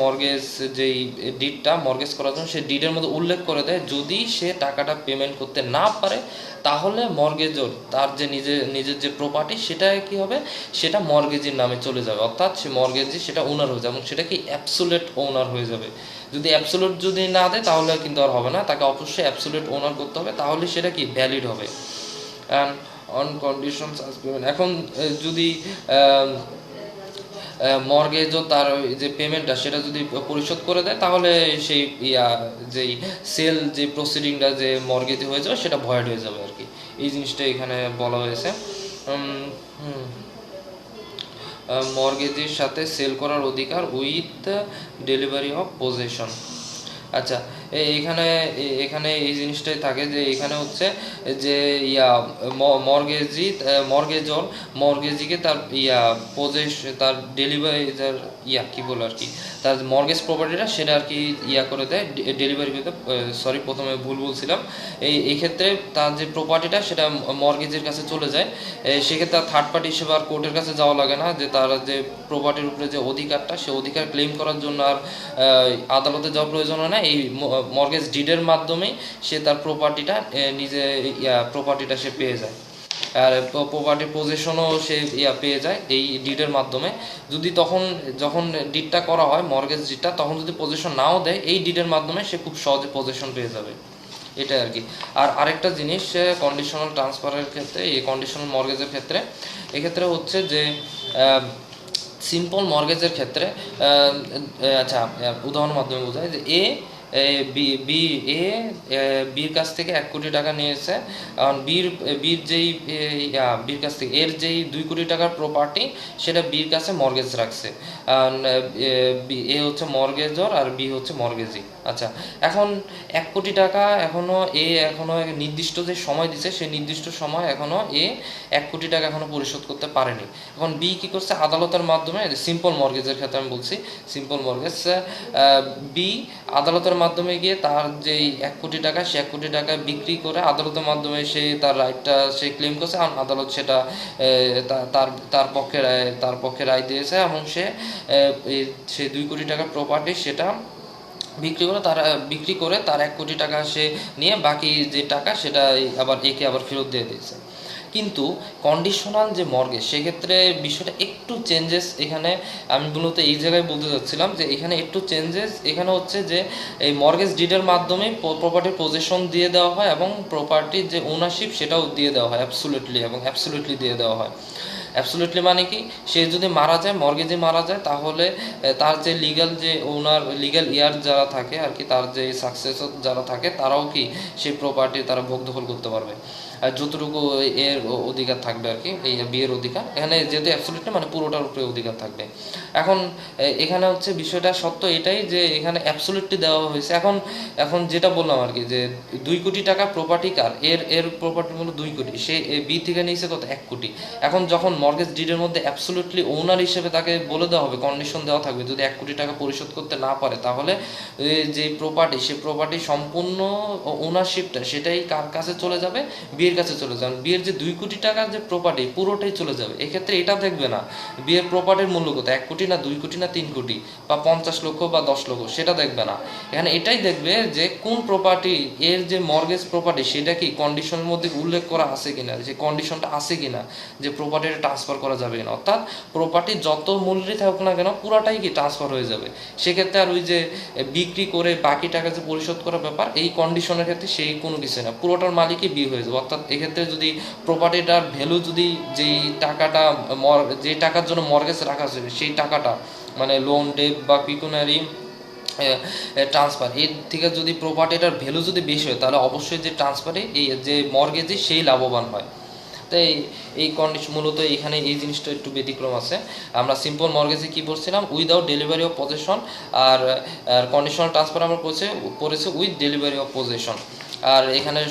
মর্গেজ করার জন্য সে ডিডের মধ্যে উল্লেখ করে দেয়, যদি সে টাকাটা পেমেন্ট করতে না পারে তাহলে মর্গেজর তার যে নিজের যে প্রপার্টি সেটা কি হবে, সেটা মর্গেজির নামে চলে যাবে, অর্থাৎ সে মর্গেজি সেটা ওনার হয়ে যাবে, এবং সেটা কি অ্যাবসোলিউট ওনার হয়ে যাবে। যদি অ্যাবসোলিউট যদি না দেয় তাহলে কিন্তু আর হবে না, তাকে অবশ্যই অ্যাবসোলিউট ওনার করতে হবে, তাহলে সেটা কি ভ্যালিড হবে। And on conditions as payment, এখন যদি মর্গেজও তার যে পেমেন্টটা সেটা যদি পরিশোধ করে দেয়, তাহলে সেই যেই সেল যে প্রসিডিংটা যে মর্গেজে হয়ে যাবে সেটা ভয়েড হয়ে যাবে আর কি। এই জিনিসটা এখানে বলা হয়েছে। মর্গেজের সাথে সেল করার অধিকার উইথ ডেলিভারি অফ পজেশন। আচ্ছা, এখানে এখানে এই জিনিসটাই থাকে যে এখানে হচ্ছে যে মর্গেজিকে তার তার ডেলিভারি তার কি বলে আর কি, তার মর্গেজ প্রপার্টিটা সেটা আর কি করে দেয়, ডেলিভারি করতে। সরি, প্রথমে ভুল বলছিলাম। এই ক্ষেত্রে তার যে প্রপার্টিটা সেটা মর্গেজের কাছে চলে যায়। সেক্ষেত্রে তার থার্ড পার্টি হিসেবে আর কোর্টের কাছে যাওয়া লাগে না, যে তার যে প্রপার্টির উপরে যে অধিকারটা, সে অধিকার ক্লেম করার জন্য আর আদালতে যাওয়ার প্রয়োজন হয় না। এই মর্গেজ ডিডের মাধ্যমেই সে তার প্রপার্টিটা নিজে প্রপার্টিটা সে পেয়ে যায়, আর প্রপার্টি পজেশনও সে পেয়ে যায় এই ডিডের মাধ্যমে। যদি যখন ডিডটা করা হয়, মর্গেজ ডিডটা, তখন যদি পজেশন নাও দেয়, এই ডিডের মাধ্যমে সে খুব সহজে পজেশন পেয়ে যাবে, এটাই আর কি। আর আরেকটা জিনিস কন্ডিশনাল ট্রান্সফারের ক্ষেত্রে, এই কন্ডিশনাল মর্গেজের ক্ষেত্রে, এক্ষেত্রে হচ্ছে যে সিম্পল মর্গেজের ক্ষেত্রে, আচ্ছা, উদাহরণের মাধ্যমে বোঝায় যে বির কাছ থেকে 1 কোটি টাকা নিয়েছে। বির কাছ থেকে এর যেই 2 কোটি টাকার প্রপার্টি, সেটা বির কাছে মর্গেজ রাখছে। এ হচ্ছে মর্গেজর আর বি হচ্ছে মর্গেজি। আচ্ছা, এখন 1 কোটি টাকা এখনো নির্দিষ্ট যে সময় দিছে, সেই নির্দিষ্ট সময় এখনো 1 কোটি টাকা এখনো পরিশোধ করতে পারেনি। এখন বি কি করছে, আদালতের মাধ্যমে, সিম্পল মর্গেজের ক্ষেত্রে আমি বলছি, সিম্পল মর্গেজ, বি আদালতের মাধ্যমে গিয়ে তার যেই 1 কোটি টাকা, সে 1 কোটি টাকা বিক্রি করে আদালতের মাধ্যমে সে তার রাইটটা সে ক্লেম করছে, এবং আদালত সেটা তার পক্ষে রায় দিয়েছে, এবং সে 2 কোটি টাকার প্রপার্টি সেটা বিক্রি করে তার 1 কোটি টাকা সে নিয়ে বাকি যে টাকা সেটা আবার একে আবার ফেরত দিয়ে দিয়েছে। কিন্তু কন্ডিশনাল যে মর্গেজ, সেক্ষেত্রে বিষয়টা একটু চেঞ্জেস। এখানে আমি মূলত এই জায়গায় বলতে চাচ্ছিলাম যে এখানে একটু চেঞ্জেস। এখানে হচ্ছে যে এই মর্গেজ ডিডের মাধ্যমে প্রপার্টির পজিশন দিয়ে দেওয়া হয়, এবং প্রপার্টির যে ওনারশিপ সেটাও দিয়ে দেওয়া হয় অ্যাবসুলেটলি দিয়ে দেওয়া হয়। অ্যাবসুলেটলি মানে কি, সে যদি মারা যায়, মর্গেজে মারা যায়, তাহলে তার যে লিগ্যাল ইয়ার যারা থাকে আর কি, তার যে সাকসেসর যারা থাকে, তারাও কি সেই প্রপার্টি তারা ভোগ দখল করতে পারবে, আর যতটুকু এর অধিকার থাকবে আর কি, এই বিয়ের অধিকার। এখানে যেহেতু অ্যাবসুলেটলি মানে পুরোটার উপরে অধিকার থাকবে। এখন এখানে হচ্ছে বিষয়টা সত্য এটাই যে এখানে অ্যাবসুলেটলি দেওয়া হয়েছে। এখন যেটা বললাম আর কি, যে 2 কোটি টাকা প্রপার্টি কার, এর প্রপার্টি মূল্য 2 কোটি, সে বি থেকে নিয়েছে কত, 1 কোটি। এখন যখন মর্গেজ ডিডের মধ্যে অ্যাবসুলেটলি ওনার হিসেবে তাকে বলে দেওয়া হবে, কন্ডিশন দেওয়া থাকবে, যদি 1 কোটি টাকা পরিশোধ করতে না পারে, তাহলে যে প্রপার্টি, সে প্রপার্টি সম্পূর্ণ ওনারশিপটা সেটাই কার কাছে চলে যাবে, বিয়ের কাছে চলে যাবে। বিয়ের যে 2 কোটি টাকার যে প্রপার্টি, পুরোটাই চলে যাবে। এক্ষেত্রে এটা দেখবে না বিয়ের প্রপার্টির মূল্য কত, 1 কোটি না 2 কোটি না 3 কোটি বা 50 লক্ষ বা 10 লক্ষ, সেটা দেখবে না। এখানে এটাই দেখবে যে কোন প্রপার্টি, এর যে মর্গেজ প্রপার্টি, সেটা কি কন্ডিশনের মধ্যে উল্লেখ করা আছে কিনা, যে কন্ডিশনটা আছে কিনা, যে প্রপার্টিটা ট্রান্সফার করা যাবে কিনা। অর্থাৎ প্রপার্টি যত মূল্যই থাকুক না কেন, পুরাটাই কি ট্রান্সফার হয়ে যাবে। সেক্ষেত্রে আর ওই যে বিক্রি করে বাকি টাকা যে পরিশোধ করার ব্যাপার, এই কন্ডিশনের ক্ষেত্রে সেই কোনো কিছু না, পুরোটার মালিকই বিয়ে হয়ে যাবে। অর্থাৎ এক্ষেত্রে যদি প্রপার্টিটার ভ্যালু, যদি যে টাকার জন্য মর্গেজ রাখা যাবে, সেই টাকাটা মানে লোন, ডেট বা পিকুনারি ট্রান্সফার, এর থেকে যদি প্রপার্টিটার ভ্যালু যদি বেশি হয়, তাহলে অবশ্যই যে ট্রান্সফারে যে মর্গেজে সেই লাভবান হয়। তাই এই কন্ডিশন মূলত এখানে এই জিনিসটা একটু ব্যতিক্রম আছে। আমরা সিম্পল মর্গেজে কি বলছিলাম, উইদাউট ডেলিভারি অফ পজেশন, আর কন্ডিশনাল ট্রান্সফার আমরা পড়েছি উইথ ডেলিভারি অফ পজেশন। আর এখানে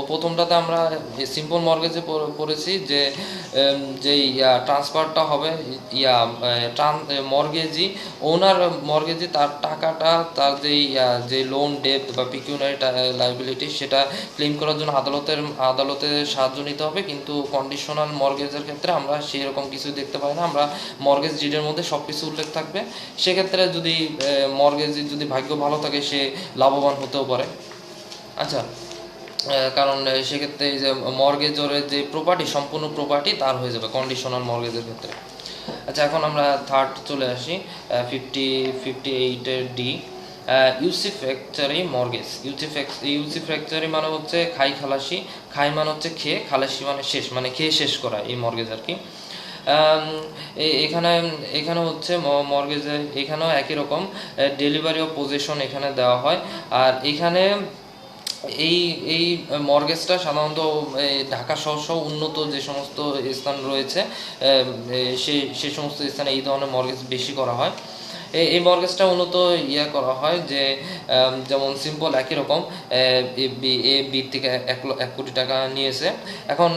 প্রথমটাতে আমরা সিম্পল মর্গেজে পড়েছি যে যেই ট্রান্সফারটা হবে, মর্গেজি তার টাকাটা, তার যে লোন, ডেট বা পিকিউনারি লাইবিলিটি, সেটা ক্লেম করার জন্য আদালতের সাহায্য নিতে হবে। কিন্তু কন্ডিশনাল মর্গেজের ক্ষেত্রে আমরা সেই রকম কিছু দেখতে পাই না। আমরা মর্গেজ ডিডের মধ্যে সব কিছু উল্লেখ থাকবে। সেক্ষেত্রে যদি মর্গেজি যদি ভাগ্য ভালো থাকে, সে লাভবান হতেও পারে। আচ্ছা, কারণ সেক্ষেত্রে এই যে মর্গেজরের যে প্রপার্টি, সম্পূর্ণ প্রপার্টি তার হয়ে যাবে কন্ডিশনাল মর্গেজের ক্ষেত্রে। আচ্ছা, এখন আমরা থার্ড চলে আসি, 58-এর ডি, ইউসিফ্যাকচারি মর্গেজ। ইউসিফ্যাকচারি মানে হচ্ছে খাই খালাসি, খাই মানে হচ্ছে খেয়ে, খালাসি মানে শেষ, মানে খেয়ে শেষ করা, এই মর্গেজ আর কি। এখানে হচ্ছে মর্গেজে, এখানেও একই রকম ডেলিভারি অফ পজেশন এখানে দেওয়া হয়। আর এখানে এই এই মর্গেজটা সাধারণত ঢাকা সহ উন্নত যে সমস্ত স্থান রয়েছে সেই সমস্ত স্থানে এই ধরনের মর্গেজ বেশি করা হয়। এই মর্গেজটা মূলত করা হয় যে যেমন সিম্পল একই রকম বি থেকে 1 কোটি টাকা নিয়েছে। এখন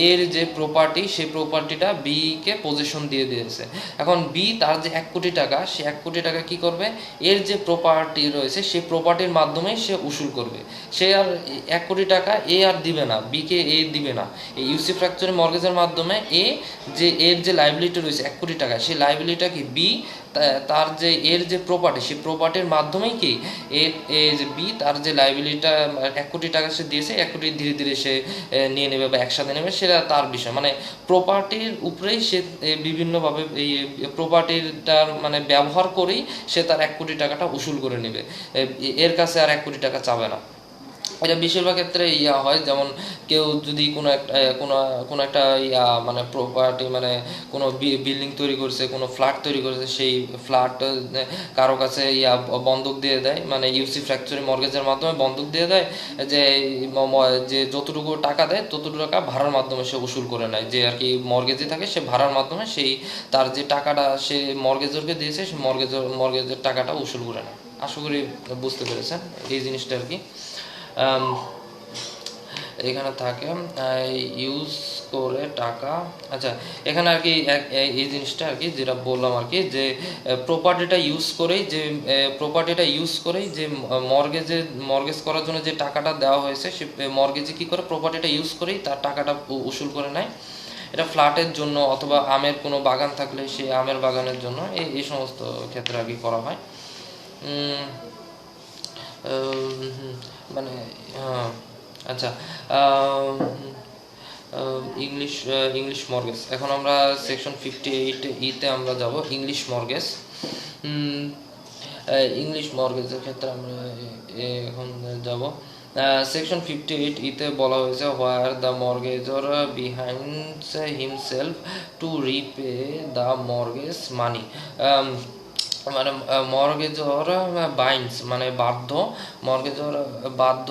এর যে প্রপার্টি সেই প্রপার্টিটা বিকে পজিশন দিয়ে দিয়েছে। এখন বি তার যে 1 কোটি টাকা, সে 1 কোটি টাকা কি করবে, এর যে প্রপার্টি রয়েছে সেই প্রপার্টির মাধ্যমে সে উসুল করবে। সে আর 1 কোটি টাকা এ আর দিবে না, বিকে এ দিবে না। এই ইউসি ফ্র্যাকচারি মর্গেজের মাধ্যমে এর যে লাইবিলিটি রয়েছে 1 কোটি টাকা, সেই লাইবিলিটিটা কি বি তার যে এর যে প্রপার্টি, সেই প্রপার্টির মাধ্যমেই কি যে বি তার যে লাইবিলিটিটা 1 কোটি টাকা সে দিয়েছে, 1 কোটি ধীরে ধীরে সে নিয়ে নেবে বা একসাথে নেবে, সেটা তার বিষয়। মানে প্রপার্টির উপরেই সে বিভিন্নভাবে এই প্রপার্টিটার মানে ব্যবহার করেই সে তার 1 কোটি টাকাটা উসুল করে নেবে, এর কাছে আর 1 কোটি টাকা চাবে না। এটা বেশিরভাগ ক্ষেত্রে হয়, যেমন কেউ যদি কোনো একটা মানে প্রপার্টি মানে কোনো বিল্ডিং তৈরি করছে, কোনো ফ্ল্যাট তৈরি করেছে, সেই ফ্ল্যাট কারো কাছে বন্ধক দিয়ে দেয়, মানে ইউসি ফ্র্যাকচারি মর্গেজের মাধ্যমে বন্ধক দিয়ে দেয়, যে যে যতটুকু টাকা দেয় ততটুকু টাকা ভাড়ার মাধ্যমে সে উসুল করে নেয়, যে আর কি মর্গেজে থাকে সে ভাড়ার মাধ্যমে সেই তার যে টাকাটা সে মর্গেজরকে দিয়েছে সেই মর্গেজের টাকাটা উসুল করে নেয়। আশা করি বুঝতে পেরেছেন এই জিনিসটা আর কি। এখানে থাকে ইউজ করে টাকা। আচ্ছা, এখানে আর কি এই জিনিসটা আর কি যেটা বললাম আর কি, যে প্রপার্টিটা ইউজ করেই যে মর্গেজ করার জন্য যে টাকাটা দেওয়া হয়েছে, সে মর্গেজে কী করে প্রপার্টিটা ইউজ করেই তার টাকাটা উসুল করে নেয়। এটা ফ্ল্যাটের জন্য অথবা আমের কোনো বাগান থাকলে সেই আমের বাগানের জন্য এই সমস্ত ক্ষেত্রে আর কি করা হয়। মানে আচ্ছা, ইংলিশ মর্গেজ। এখন আমরা সেকশন 58E-তে আমরা যাব। English mortgage. ইংলিশ মর্গেজের ক্ষেত্রে আমরা এখন যাব। সেকশন 58E-তে বলা হয়েছে, where the mortgagor binds himself to repay the mortgage money. মানে মর্গেজর বাইন্ডস মানে বাধ্য, মর্গেজর বাধ্য,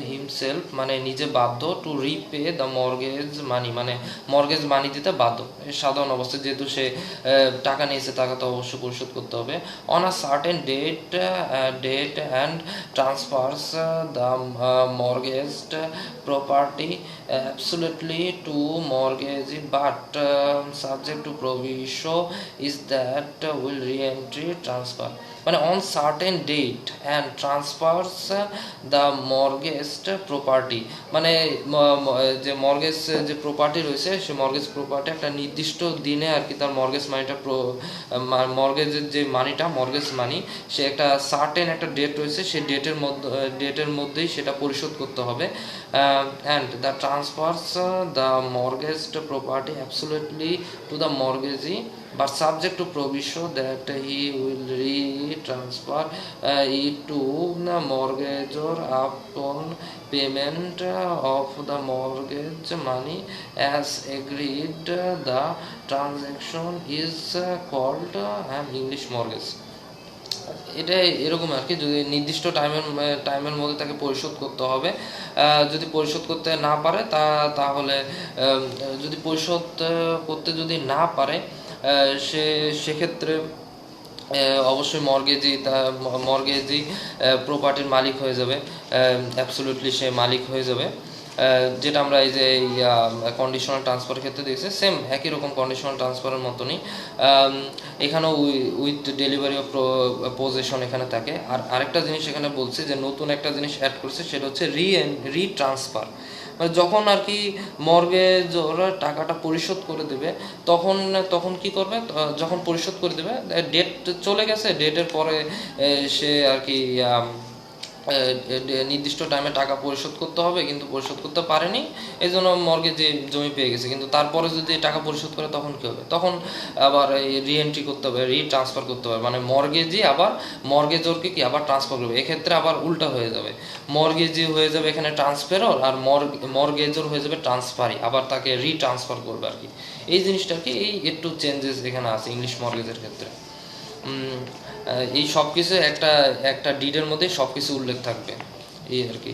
হিমসেলফ মানে নিজে বাধ্য, two repay the mortgage money মানে মর্গেজ মানি দিতে বাধ্য। সাধারণ অবস্থায় যেহেতু সে টাকা নিয়েছে, টাকা তো অবশ্যই পরিশোধ করতে হবে। On a certain date and transfers the mortgaged property absolutely to mortgage, but subject to provision is that will re-entry transfer মানে on certain date and transfers the mortgaged property মানে যে মর্গেজ যে প্রপার্টি রয়েছে, সে mortgage property একটা নির্দিষ্ট দিনে আর কি তার মর্গেজ মানিটা মর্গেজের যে মানিটা মর্গেজ মানি, সে একটা সার্টেন একটা ডেট রয়েছে, সেই ডেটের মধ্যেই সেটা পরিশোধ করতে হবে। and the transfers the mortgaged property absolutely to the mortgagee, but subject to provision that he will re-transfer it to the mortgagor upon payment of the mortgage money as agreed. The transaction is called an English mortgage. এটা এরকম আর কি, যদি নির্দিষ্ট টাইমের মধ্যে তাকে পরিশোধ করতে হবে। যদি পরিশোধ করতে না পারে তাহলে যদি পরিশোধ করতে যদি না পারে সেক্ষেত্রে অবশ্যই মর্গেজি প্রপার্টির মালিক হয়ে যাবে, অ্যাবসলিউটলি সে মালিক হয়ে যাবে। যেটা আমরা এই যে কন্ডিশনাল ট্রান্সফারের ক্ষেত্রে দেখছি, সেম একই রকম কন্ডিশনাল ট্রান্সফারের মতনই এখানেও উইথ ডেলিভারি অফ পজেশন এখানে থাকে। আর আরেকটা জিনিস এখানে বলছে যে নতুন একটা জিনিস অ্যাড করছে, সেটা হচ্ছে রিট্রান্সফার। মানে যখন আর কি মর্গেজ ওরা টাকাটা পরিশোধ করে দেবে, তখন কি করবে, যখন পরিশোধ করে দেবে, ডেট চলে গেছে, ডেটের পরে সে আর কি নির্দিষ্ট টাইমে টাকা পরিশোধ করতে হবে, কিন্তু পরিশোধ করতে পারেনি, এই জন্য মর্গেজে জমি পেয়ে গেছে। কিন্তু তারপরে যদি টাকা পরিশোধ করে তখন কী হবে, তখন আবার রিএন্ট্রি করতে হবে, রিট্রান্সফার করতে হবে, মানে মর্গেজই আবার মর্গেজরকে কি আবার ট্রান্সফার করবে। এক্ষেত্রে আবার উল্টা হয়ে যাবে, মর্গেজি হয়ে যাবে এখানে ট্রান্সফারর, আর মর্গেজর হয়ে যাবে ট্রান্সফারই, আবার তাকে রিট্রান্সফার করবে আর কি। এই জিনিসটা কি একটু চেঞ্জেস এখানে আছে ইংলিশ মর্গেজের ক্ষেত্রে। এই সব কিছু একটা ডিডের মধ্যে সব কিছু উল্লেখ থাকবে, এই আর কি।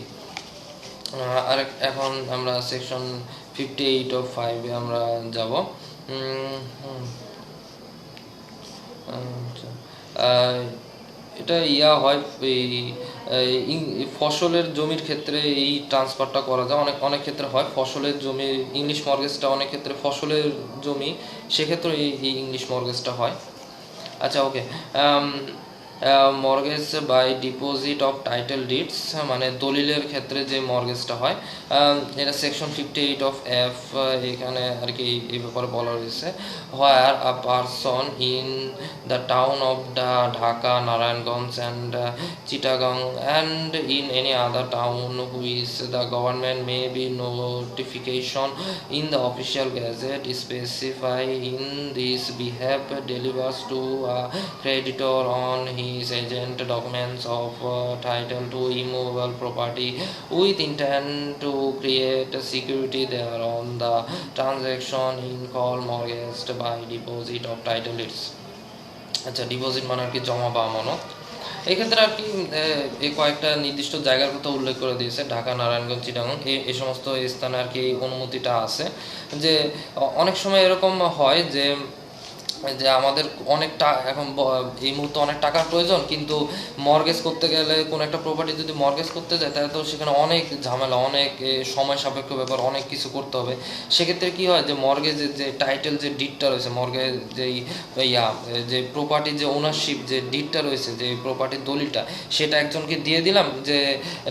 আর এখন আমরা সেকশন 58 অফ 5-এ আমরা যাব। আচ্ছা, এটা হয় এই ফসলের জমির ক্ষেত্রে এই ট্রান্সফারটা করা যায়, অনেক অনেক ক্ষেত্রে হয় ফসলের জমি, ইংলিশ মর্গেজটা অনেক ক্ষেত্রে ফসলের জমি, সেক্ষেত্রে এই ইংলিশ মর্গেজটা হয়। আচ্ছা, okay. Mortgage by deposit of title deeds, মানে দলিলের ক্ষেত্রে যে মর্গেজটা হয়, এটা সেকশন 58 অফ এফ, এখানে আর কি এই ব্যাপারে বলা রয়েছে। Where a person in the town of Dhaka, Narayanganj and Chittagong and in any other town which the government may by notification in the official gazette specify in this behalf delivers to a creditor on his agent documents of title to immovable property with intent to create security thereon, the transaction in call mortgaged by deposit of title deeds. আচ্ছা, deposit মানে আর কি জমা বা আমানত। এক্ষেত্রে আর কি এই কয়েকটা নির্দিষ্ট জায়গার কথা উল্লেখ করে দিয়েছে, ঢাকা, নারায়ণগঞ্জ, চিটাগং, এই সমস্ত স্থানে আর কি এই অনুমতিটা আছে। যে অনেক সময় এরকম হয় যে আমাদের অনেক এখন এই মুহূর্তে অনেক টাকার প্রয়োজন, কিন্তু মর্গেজ করতে গেলে কোনো একটা প্রপার্টি যদি মর্গেজ করতে যায় তাহলে তো সেখানে অনেক ঝামেলা, অনেক সময় সাপেক্ষ ব্যাপার, অনেক কিছু করতে হবে। সেক্ষেত্রে কী হয় যে মর্গেজের যে টাইটেল যে ডিডটা রয়েছে, মর্গেজ যেই যে প্রপার্টির যে ওনারশিপ যে ডিডটা রয়েছে, যে প্রপার্টির দলিলটা, সেটা একজনকে দিয়ে দিলাম যে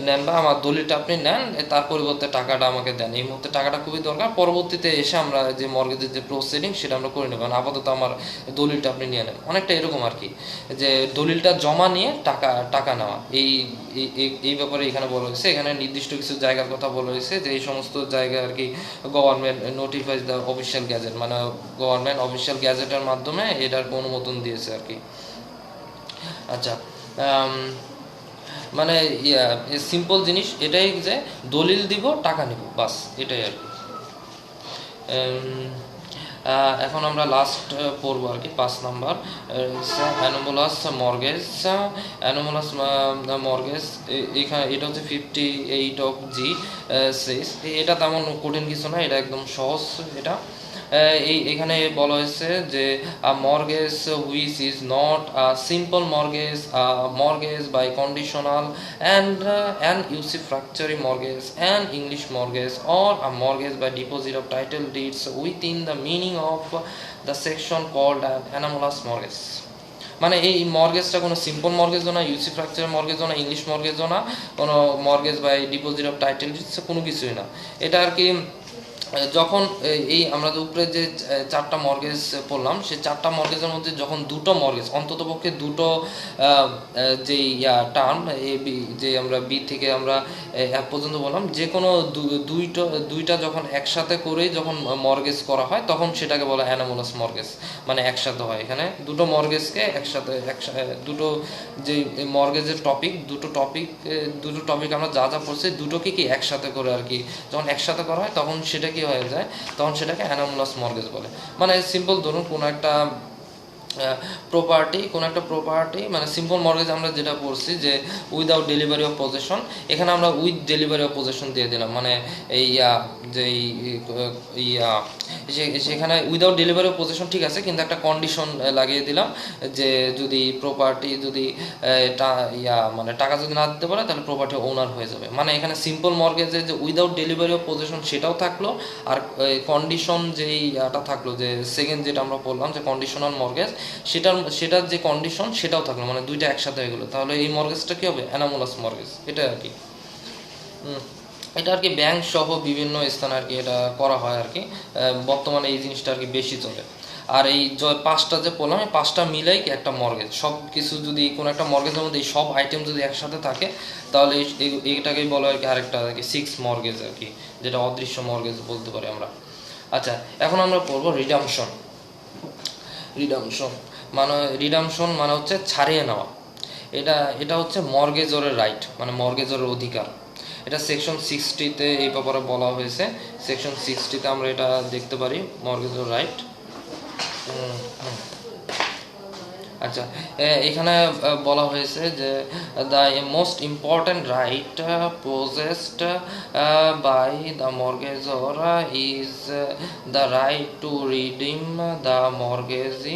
নেন বা আমার দলিলটা আপনি নেন, তার পরিবর্তে টাকাটা আমাকে দেন। এই মুহূর্তে টাকাটা খুবই দরকার, পরবর্তীতে এসে আমরা যে মর্গেজের যে প্রসিডিং সেটা আমরা করে নেব, আপাতত আমার দলিলটা আপনি নিয়ে নেন। অনেকটা এরকম আর কি, যে দলিলটা জমা নিয়ে টাকা নেওয়া, এই ব্যাপারে এখানে বলা হয়েছে। এখানে নির্দিষ্ট কিছু জায়গার কথা বলা হয়েছে, যে এই সমস্ত জায়গায় আর কি গভর্নমেন্ট নোটিফাইজ দ্য অফিসিয়াল গ্যাজেট, মানে গভর্নমেন্ট অফিসিয়াল গ্যাজেটের মাধ্যমে এটার অনুমোদন দিয়েছে আর কি। আচ্ছা, মানে সিম্পল জিনিস এটাই যে দলিল দিব, টাকা নিব, বাস এটাই আর কি। এখন আমরা লাস্ট পড়বো আর কি, 5 number anomalous mortgage. Anomalous mortgage এখানে এটা হচ্ছে 58 অফ জি 6। এটা তেমন কঠিন কিছু না, এটা একদম সহজ। এটা এখানে বলা হয়েছে যে mortgage which is not a simple mortgage, mortgage by conditional and an usufructuary mortgage, an English mortgage, or a mortgage by deposit of title deeds within the meaning of the section called an anomalous mortgage. মানে এই মর্গেজটা কোনো simple মর্গেজও না, ইউসিফ্রাকচার মর্গেজও না, English মর্গেজও না, কোনো mortgage by deposit of title deeds কোনো কিছুই না। এটা আর কি যখন এই আমরা যে উপরে যে 4টা মর্গেজ পড়লাম, সেই 4টা মর্গেজের মধ্যে যখন দুটো মর্গেজ, অন্ততপক্ষে দুটো যে টার্ম এ বি, যে আমরা বি থেকে আমরা এক পর্যন্ত বললাম, যে কোনো দুইটা যখন একসাথে করেই যখন মর্গেজ করা হয় তখন সেটাকে বলা অ্যানোমালাস মর্গেজ, মানে একসাথে হয়। এখানে দুটো মর্গেজকে একসাথে দুটো যে মর্গেজের দুটো টপিক আমরা যা যা পড়ছি দুটোকে কি একসাথে করে আর কি যখন একসাথে করা হয় তখন সেটা কি হয়ে যায়, তখন সেটাকে অ্যানোমালাস মর্গেজ বলে। মানে সিম্পল ধরুন কোনো একটা প্রপার্টি মানে সিম্পল মর্গেজ আমরা যেটা পড়ছি যে উইদাউট ডেলিভারি অফ পজেশন, এখানে আমরা উইথ ডেলিভারি অফ পজেশন দিয়ে দিলাম। মানে এই সেখানে উইদাউট ডেলিভারি অফ পজেশন ঠিক আছে, কিন্তু একটা কন্ডিশন লাগিয়ে দিলাম যে যদি প্রপার্টি যদি মানে টাকা যদি না দিতে পারে তাহলে প্রপার্টি ওনার হয়ে যাবে। মানে এখানে সিম্পল মর্গেজে যে উইদাউট ডেলিভারি অফ পজেশন সেটাও থাকলো, আর কন্ডিশন যেই থাকলো, যে সেকেন্ড যেটা আমরা বললাম যে কন্ডিশনাল মর্গেজ, সেটার যে কন্ডিশন সেটাও থাকলো, মানে দুইটা একসাথে হয়ে গেলো। তাহলে এই মর্গেজটা কি হবে? Anomalous mortgage. এটা আর কি এটা আর কি ব্যাংক সহ বিভিন্ন স্থানে আর কি এটা করা হয় আর কি। বর্তমানে এই জিনিসটা আর কি বেশি চলে। আর এই 5টা যে বললাম, এই 5টা মিলাই একটা মর্গেজ। সব কিছু যদি কোনো একটা মর্গেজের মধ্যে এই সব আইটেম যদি একসাথে থাকে তাহলে এইটাকেই বলা হয় কি আরেকটা আর কি 6 মর্গেজ আর কি, যেটা অদৃশ্য মর্গেজ বলতে পারি আমরা। আচ্ছা, এখন আমরা পড়বো রিডামশন। রিডামশন মানে হচ্ছে ছাড়িয়ে নেওয়া। এটা হচ্ছে মর্গেজরের রাইট, মানে মর্গেজরের অধিকার। এটা সেকশন 60-তে এই ব্যাপারে বলা হয়েছে। সেকশন 60-তে আমরা এটা দেখতে পারি, মর্গেজর রাইট। আচ্ছা, এখানে বলা হয়েছে যে the most important right possessed by the mortgagor is the right to redeem the mortgage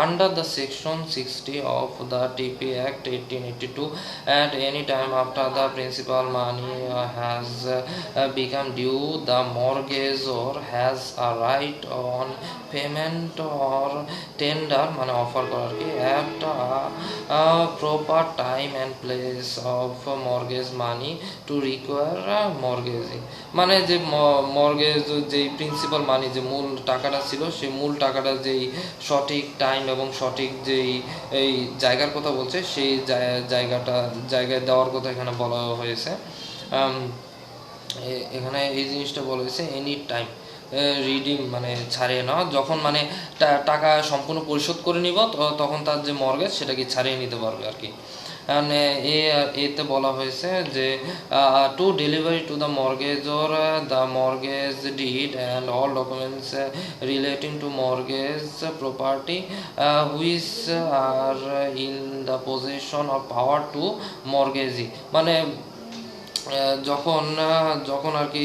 under the section 60 of the TP Act 1882 at any time after the principal money has become due. The mortgagor has a right on payment or tender মানে offer করা আর কি at a proper time and place of mortgage money to require mortgaging, মানে যে mortgage যেই principal মানি যে মূল টাকাটা ছিল সেই মূল টাকাটা যেই সঠিক টাইম এবং সঠিক যেই এই জায়গার কথা বলছে সেই জায়গায় দেওয়ার কথা এখানে বলা হয়েছে। এখানে এই জিনিসটা বলা হয়েছে এনি টাইম রিডিম মানে ছাড়িয়ে নেওয়া, যখন মানে টাকা সম্পূর্ণ পরিশোধ করে নিব তখন তার যে মর্গেজ সেটাকে ছাড়িয়ে নিতে পারবে আর কি। এতে বলা হয়েছে যে to delivery to the mortgagor the mortgage deed and all documents relating to mortgage property which are in the possession of power to mortgagee, মানে যখন আর কি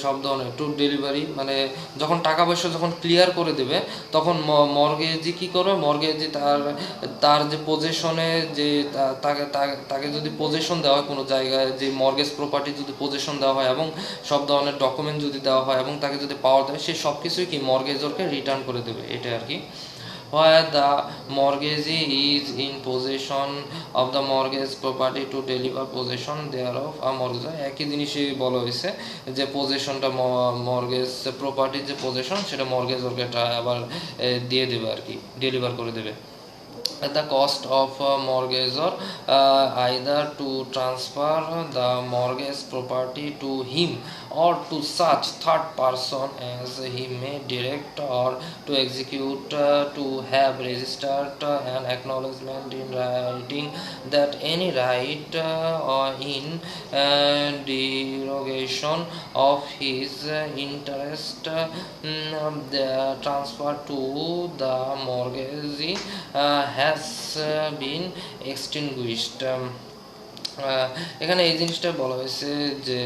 সব ধরনের টু ডেলিভারি মানে যখন টাকা পয়সা যখন ক্লিয়ার করে দেবে তখন মর্গেজি কী করবে, মর্গেজি তার যে পজেশনে যে তাকে যদি পজেশন দেওয়া হয় কোনো জায়গায়, যে মর্গেজ প্রপার্টি যদি পজেশন দেওয়া হয় এবং সব ধরনের ডকুমেন্ট যদি দেওয়া হয় এবং তাকে যদি পাওয়ার দেয়, সে সব কিছুই কি মর্গেজরকে রিটার্ন করে দেবে, এটা আর কি। Where the mortgagee is in possession of the mortgage property to deliver possession thereof a mortgagor, একই জিনিসই বলা হয়েছে যে পজেশনটা মর্গেজ প্রপার্টির যে পজেশন সেটা মর্গেজরকে আবার দিয়ে দেবে আর কি, ডেলিভার করে দেবে। At the cost of a mortgagor either to transfer the mortgage property to him or to such third person as he may direct, or to execute to have registered an acknowledgement in writing that any right in derogation of his interest the transfer to the mortgagee has been extinguished. এখানে এই জিনিসটা বলা হয়েছে যে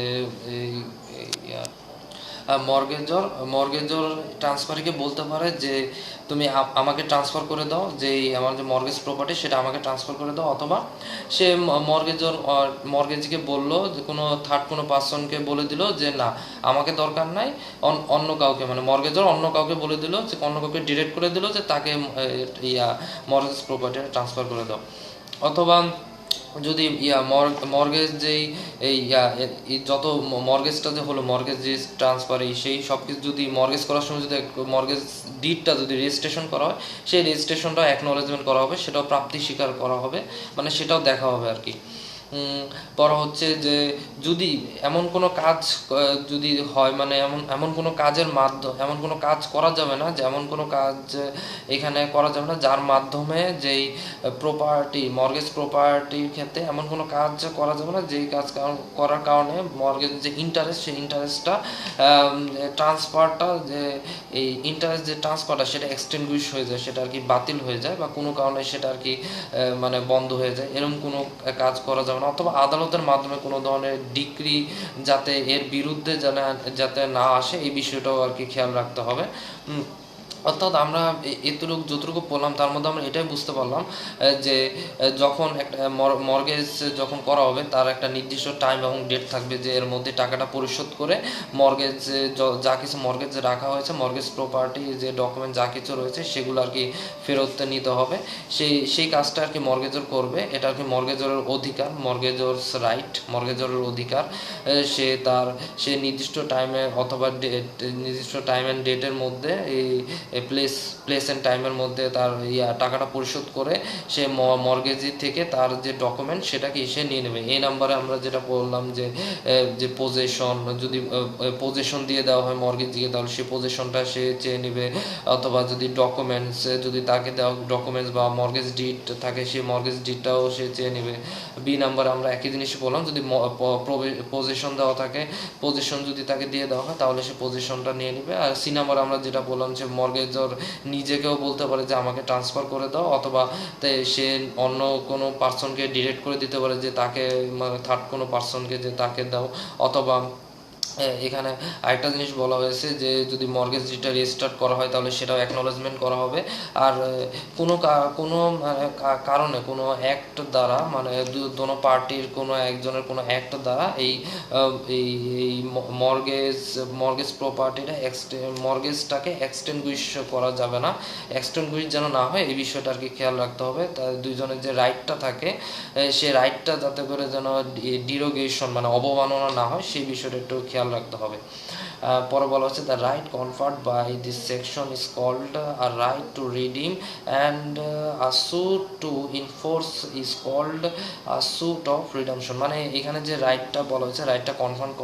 মর্গেজর ট্রান্সফারিকে বলতে পারে যে তুমি আমাকে ট্রান্সফার করে দাও, যে আমার যে মর্গেজ প্রপার্টি সেটা আমাকে ট্রান্সফার করে দাও, অথবা সে মর্গেজকে বললো যে কোনো পার্সনকে বলে দিল যে না আমাকে দরকার নাই, অন্য কাউকে মানে মর্গেজর অন্য কাউকে বলে দিল যে অন্য কাউকে ডিরেক্ট করে দিল যে তাকে মর্গেজ প্রপার্টি ট্রান্সফার করে দাও। অথবা যদি মর্গেজ যেই যত মর্গেজটা যে হলো মর্গেজ যে ট্রান্সফার সেই সব কিছু যদি মর্গেজ করার সময় যদি মর্গেজ ডিডটা যদি রেজিস্ট্রেশন করা হয় সেই রেজিস্ট্রেশনটাও অ্যাকনোলেজমেন্ট করা হবে, সেটাও প্রাপ্তি স্বীকার করা হবে, মানে সেটাও দেখা হবে আর কি। পর হচ্ছে যে যদি এমন কোনো কাজ যদি হয় মানে এমন কোনো কাজের এমন কোনো কাজ করা যাবে না, যে এমন কোনো কাজ এখানে করা যাবে না যার মাধ্যমে যেই মর্গেজ প্রপার্টির ক্ষেত্রে এমন কোনো কাজ করা যাবে না যেই কাজ করার কারণে মর্গেজ যে ইন্টারেস্ট সেই ইন্টারেস্টটা ট্রান্সফারটা যে এই ইন্টারেস্ট যে ট্রান্সফারটা সেটা এক্সটেনগুইশ হয়ে যায়, সেটা আর কি বাতিল হয়ে যায় বা কোনো কারণে সেটা আর কি মানে বন্ধ হয়ে যায়, এরকম কোনো কাজ করা যাবে না। অথবা আদালতের মাধ্যমে কোনো ধরনের ডিক্রি যাতে এর বিরুদ্ধে যাতে না আসে এই বিষয়টাও আর কি খেয়াল রাখতে হবে। অর্থাৎ আমরা যতটুকু পড়লাম তার মধ্যে আমরা এটাই বুঝতে পারলাম যে যখন একটা মর্গেজ যখন করা হবে তার একটা নির্দিষ্ট টাইম এবং ডেট থাকবে যে এর মধ্যে টাকাটা পরিশোধ করে মর্গেজ যা কিছু মর্গেজ রাখা হয়েছে মর্গেজ প্রপার্টি যে ডকুমেন্ট যা কিছু রয়েছে সেগুলো আর কি ফেরত নিতে হবে, সেই কাজটা আর কি মর্গেজর করবে, এটা আর কি মর্গেজরের অধিকার, মর্গেজরস রাইট, মর্গেজরের অধিকার। সে নির্দিষ্ট টাইমে অথবা নির্দিষ্ট টাইম অ্যান্ড ডেটের মধ্যে এই প্লেস অ্যান্ড টাইমের মধ্যে তার টাকাটা পরিশোধ করে সে মর্গেজি থেকে তার যে ডকুমেন্ট সেটা কি সে নিয়ে নেবে। এই নাম্বারে আমরা যেটা বললাম যে পজেশন, যদি পজেশন দিয়ে দেওয়া হয় মর্গেজিকে তাহলে সে পজেশনটা সে চেয়ে নেবে, অথবা যদি ডকুমেন্টস যদি তাকে দেওয়া ডকুমেন্টস বা মর্গেজ ডিড থাকে সেই মর্গেজ ডিডটাও সে চেয়ে নেবে। বি নাম্বারে আমরা একই জিনিসই বললাম, যদি পজেশন দেওয়া থাকে পজেশন যদি তাকে দিয়ে দেওয়া হয় তাহলে সে পজেশনটা নিয়ে নেবে। আর সি নাম্বারে আমরা যেটা বললাম যে মর্গেজ মর্গেজর নিজেকেও বলতে পারে যে আমাকে ট্রান্সফার করে দাও, অথবা সে অন্য কোনো পার্সনকে ডিরেক্ট করে দিতে পারে যে তাকে, থার্ড কোনো পার্সনকে যে তাকে দাও। অথবা এখানে আরেকটা জিনিস বলা হয়েছে যে যদি মর্গেজ ডিডটা রেজিস্টার্ড করা হয় তাহলে সেটাও অ্যাকনলেজমেন্ট করা হবে। আর কোনো কারণে কোনো অ্যাক্ট দ্বারা, মানে দোনো পার্টির কোনো একজনের কোনো অ্যাক্ট দ্বারা এই এই মর্গেজ প্রপার্টিটা মর্গেজটাকে এক্সটেনগুইশ করা যাবে না। এক্সটেনগুইশ যেন না হয় এই বিষয়টা আর কি খেয়াল রাখতে হবে। তার দুইজনের যে রাইটটা থাকে সে রাইটটা যাতে করে যেন ডিরোগেশন মানে অবমাননা না হয় সেই বিষয়টা একটু খেয়াল রাখতে হবে। পরে বলা হচ্ছে the right conferred by this section is called a right to redeem and a suit to enforce is called a suit of redemption. মানে এখানে যে রাইটটা বলা হয়েছে, রাইটটা কনফার্ড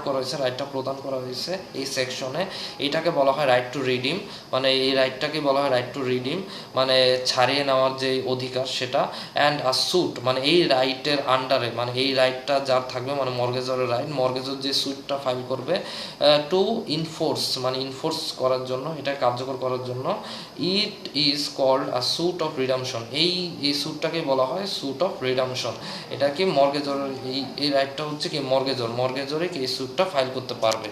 করা হয়েছে, রাইটটা প্রদান করা হয়েছে এই সেকশনে, এটাকে বলা হয় রাইট টু রিডিম। মানে এই রাইটটাকে বলা হয় রাইট টু রিডিম, মানে ছাড়িয়ে নেওয়ার যে অধিকার সেটা। অ্যান্ড আ স্যুট মানে এই রাইটের আন্ডারে, মানে এই রাইটটা যার থাকবে, মানে মর্গেজরের রাইট, মর্গেজর যে সুটটা ফাইল করবে টু ইনফোর্স মানে ইনফোর্স করার জন্য, এটা কার্যকর করার জন্য, it is called a suit of redemption. এই স্যুটটাকে বলা হয় স্যুট অফ রিডামশন। এটা কি মর্গেজরের এই রাইটটা হচ্ছে কি মর্গেজরে কি এই স্যুটটা ফাইল করতে পারবে।